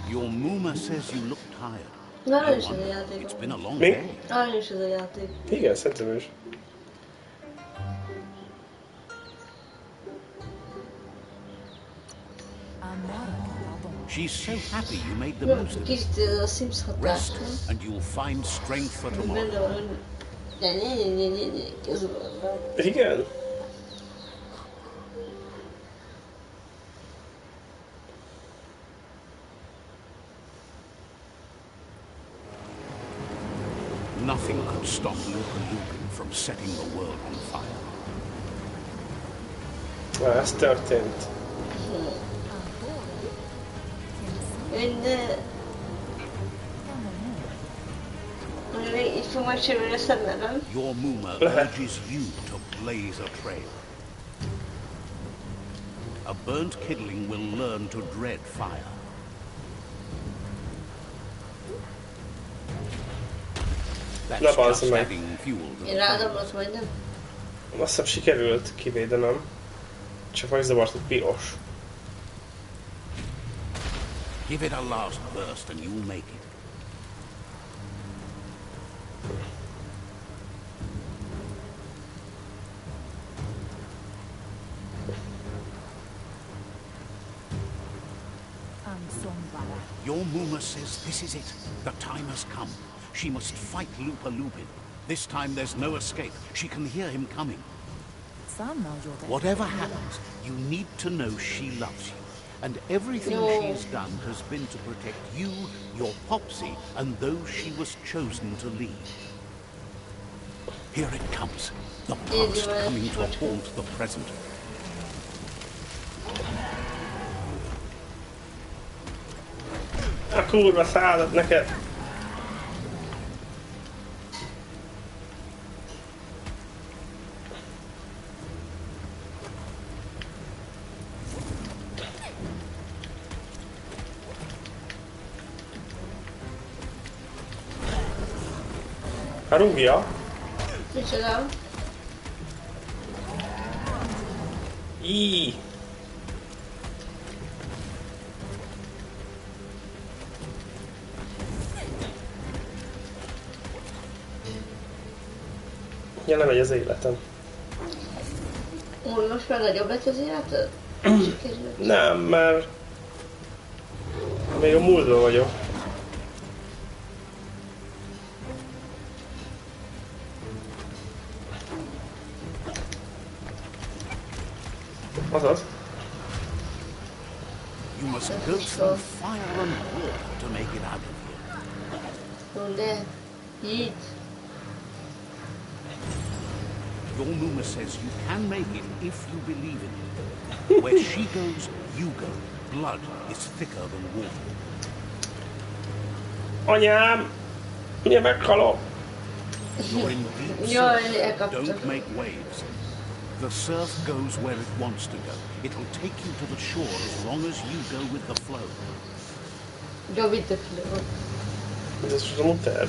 Your Muma says you look tired. Na, No aranyos ez a wonder. játék. It's been a long Mi? day. Aranyos ez a játék. Igen, szerintem is. She's so happy you made the most of it. Kicsit ez a Sims hatás. Rest, and you'll find strength for tomorrow. Benne van, hogy... Közben van. Igen? Nothing could stop Lupin from setting the world on fire. Ez történt. Én... Mondjuk így fog megsérülni a szemem. Your Muma urges you to blaze a trail. A burnt kidling will learn to dread fire. That's bazd just meg. adding fuel to Én the fire. rádomlott majdnem. Azt hiszem sikerült kivédenem. Csak megzavart, hogy piros. Give it a last burst and you'll make it. Your Muma says this is it. The time has come. She must fight Lupin. This time there's no escape. She can hear him coming. Whatever happens, you need to know she loves you. And everything she's done has been to protect you, your Popsy, and those she was chosen to lead. Here it comes. The past coming to haunt the present. A kurva szádat neked! A rúgja. Micsoda? Íj. Ja, lemegy az életem. Úgy most már nagyobb lett az életed? Nem, mert még a múltban vagyok. Azaz. You must go through fire and water to make it out of here. De, így. Your Muma says you can make it if you believe in it. Where she goes, you go. Blood is thicker than water. Anyám! Ugye meghalok? You're in deep Jaj, surf. elkaptam. Don't make waves. The surf goes where it wants to go. It'll take you to the shore as long as you go with the flow. Go with the flow. Ez is a muter.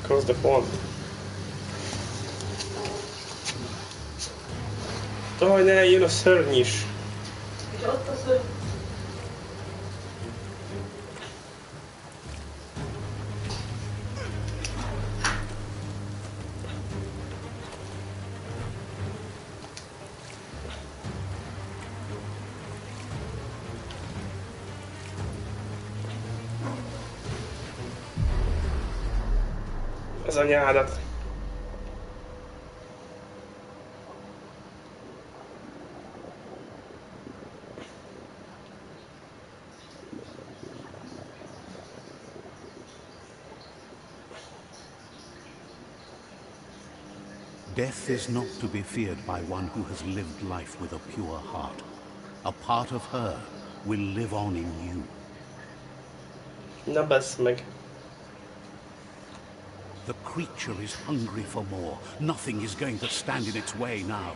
Cross the pond. Aj, ne, jön a szörny is. És ott az, hogy... Az anyádat. Death is not to be feared by one who has lived life with a pure heart. A part of her will live on in you. Na bassz meg. The creature is hungry for more. Nothing is going to stand in its way now.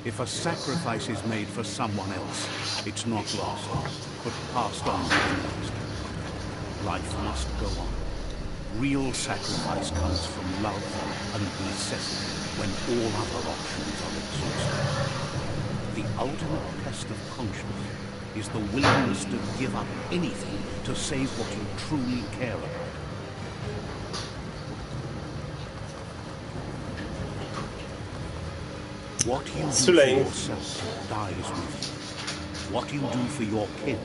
If a sacrifice is made for someone else, it's not lost, but passed on to the next. Life must go on. Real sacrifice comes from love and necessity when all other options are exhausted. The ultimate test of conscience is the willingness to give up anything to save what you truly care about. What you do for yourself dies with you. What you do for your kin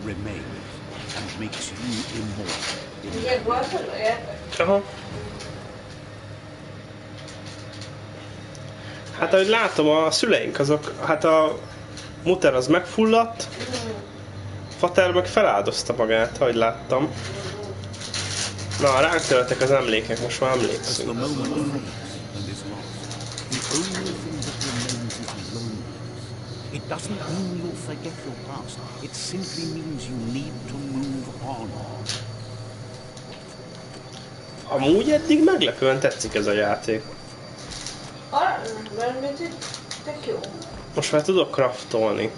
remains and makes you immortal. Aha. Hát ahogy látom, a szüleink azok, hát a muter az megfulladt, Fater meg feláldozta magát, ahogy láttam. Na, ránk töltek az emlékek, most már emlékszünk. It doesn't mean you'll forget your past. It simply means you need to move on. Amúgy eddig meglepően tetszik ez a játék. Tök jó. Most már tudok craftolni.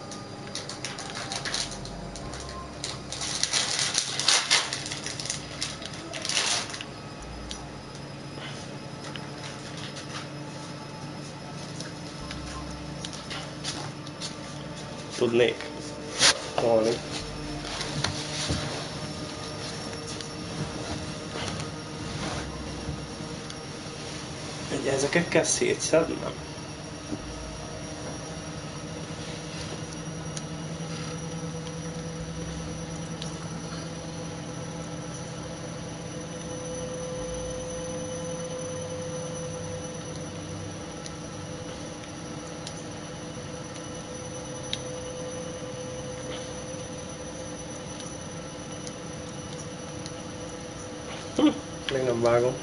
Tudnék tolni. Ugye ezeket kell szétszednem. Még nem vágom.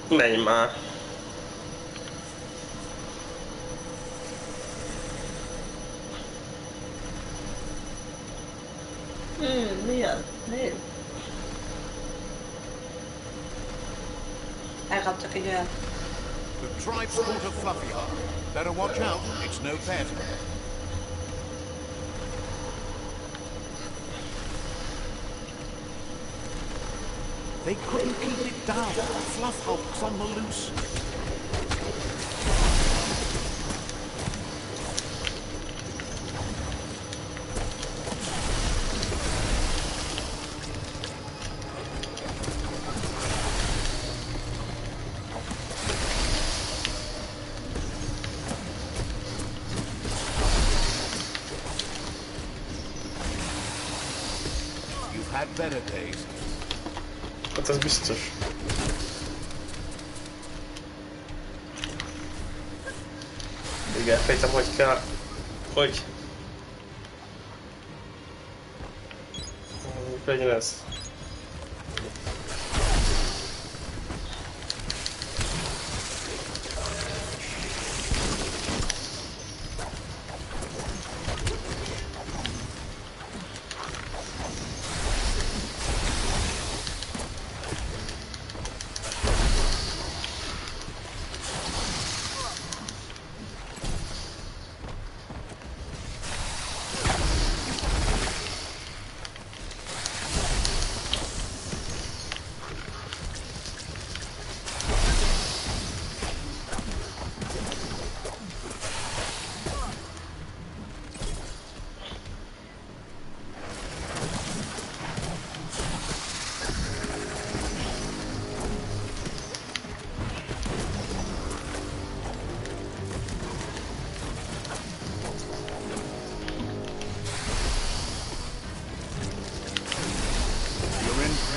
Menj már! Milyen? Nézd! Elkaptak egy olyan. The tribe's caught a fluffy heart. Better watch out, it's no pet. They couldn't keep it down. Fluff hulk's on the loose. You've had better days. Hát az biztos. Igen, fejtem, hogy kell... Hogy... Legyen ez.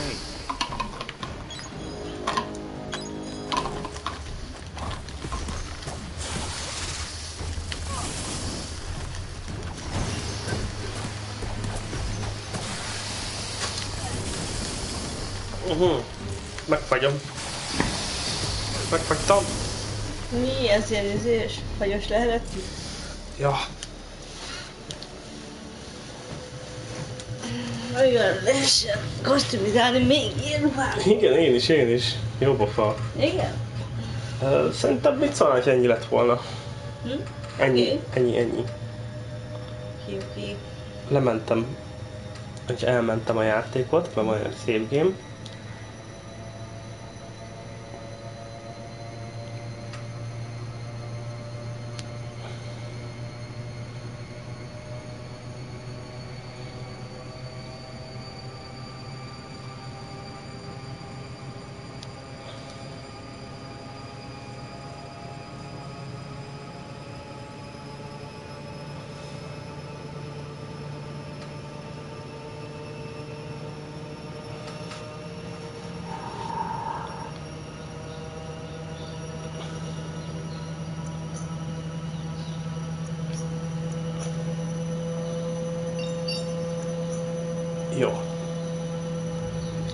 way. Megfagyom. Megfagytam. Mi ez ilyen izés? Fagyos lehetett? Ja. Nagyon lehessen kosztümizálni még ilyen ruhát. Igen, én is. Jó pofa. Igen? Szerintem mit szólnál, hogy ennyi lett volna? Ennyi. Oké. Lementem, és elmentem a játékot, mert van egy szép game. Jó.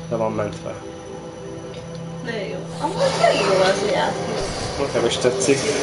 Le van mentve. Nagyon jó. Amúgy tényleg jó az a játék. Nekem is tetszik.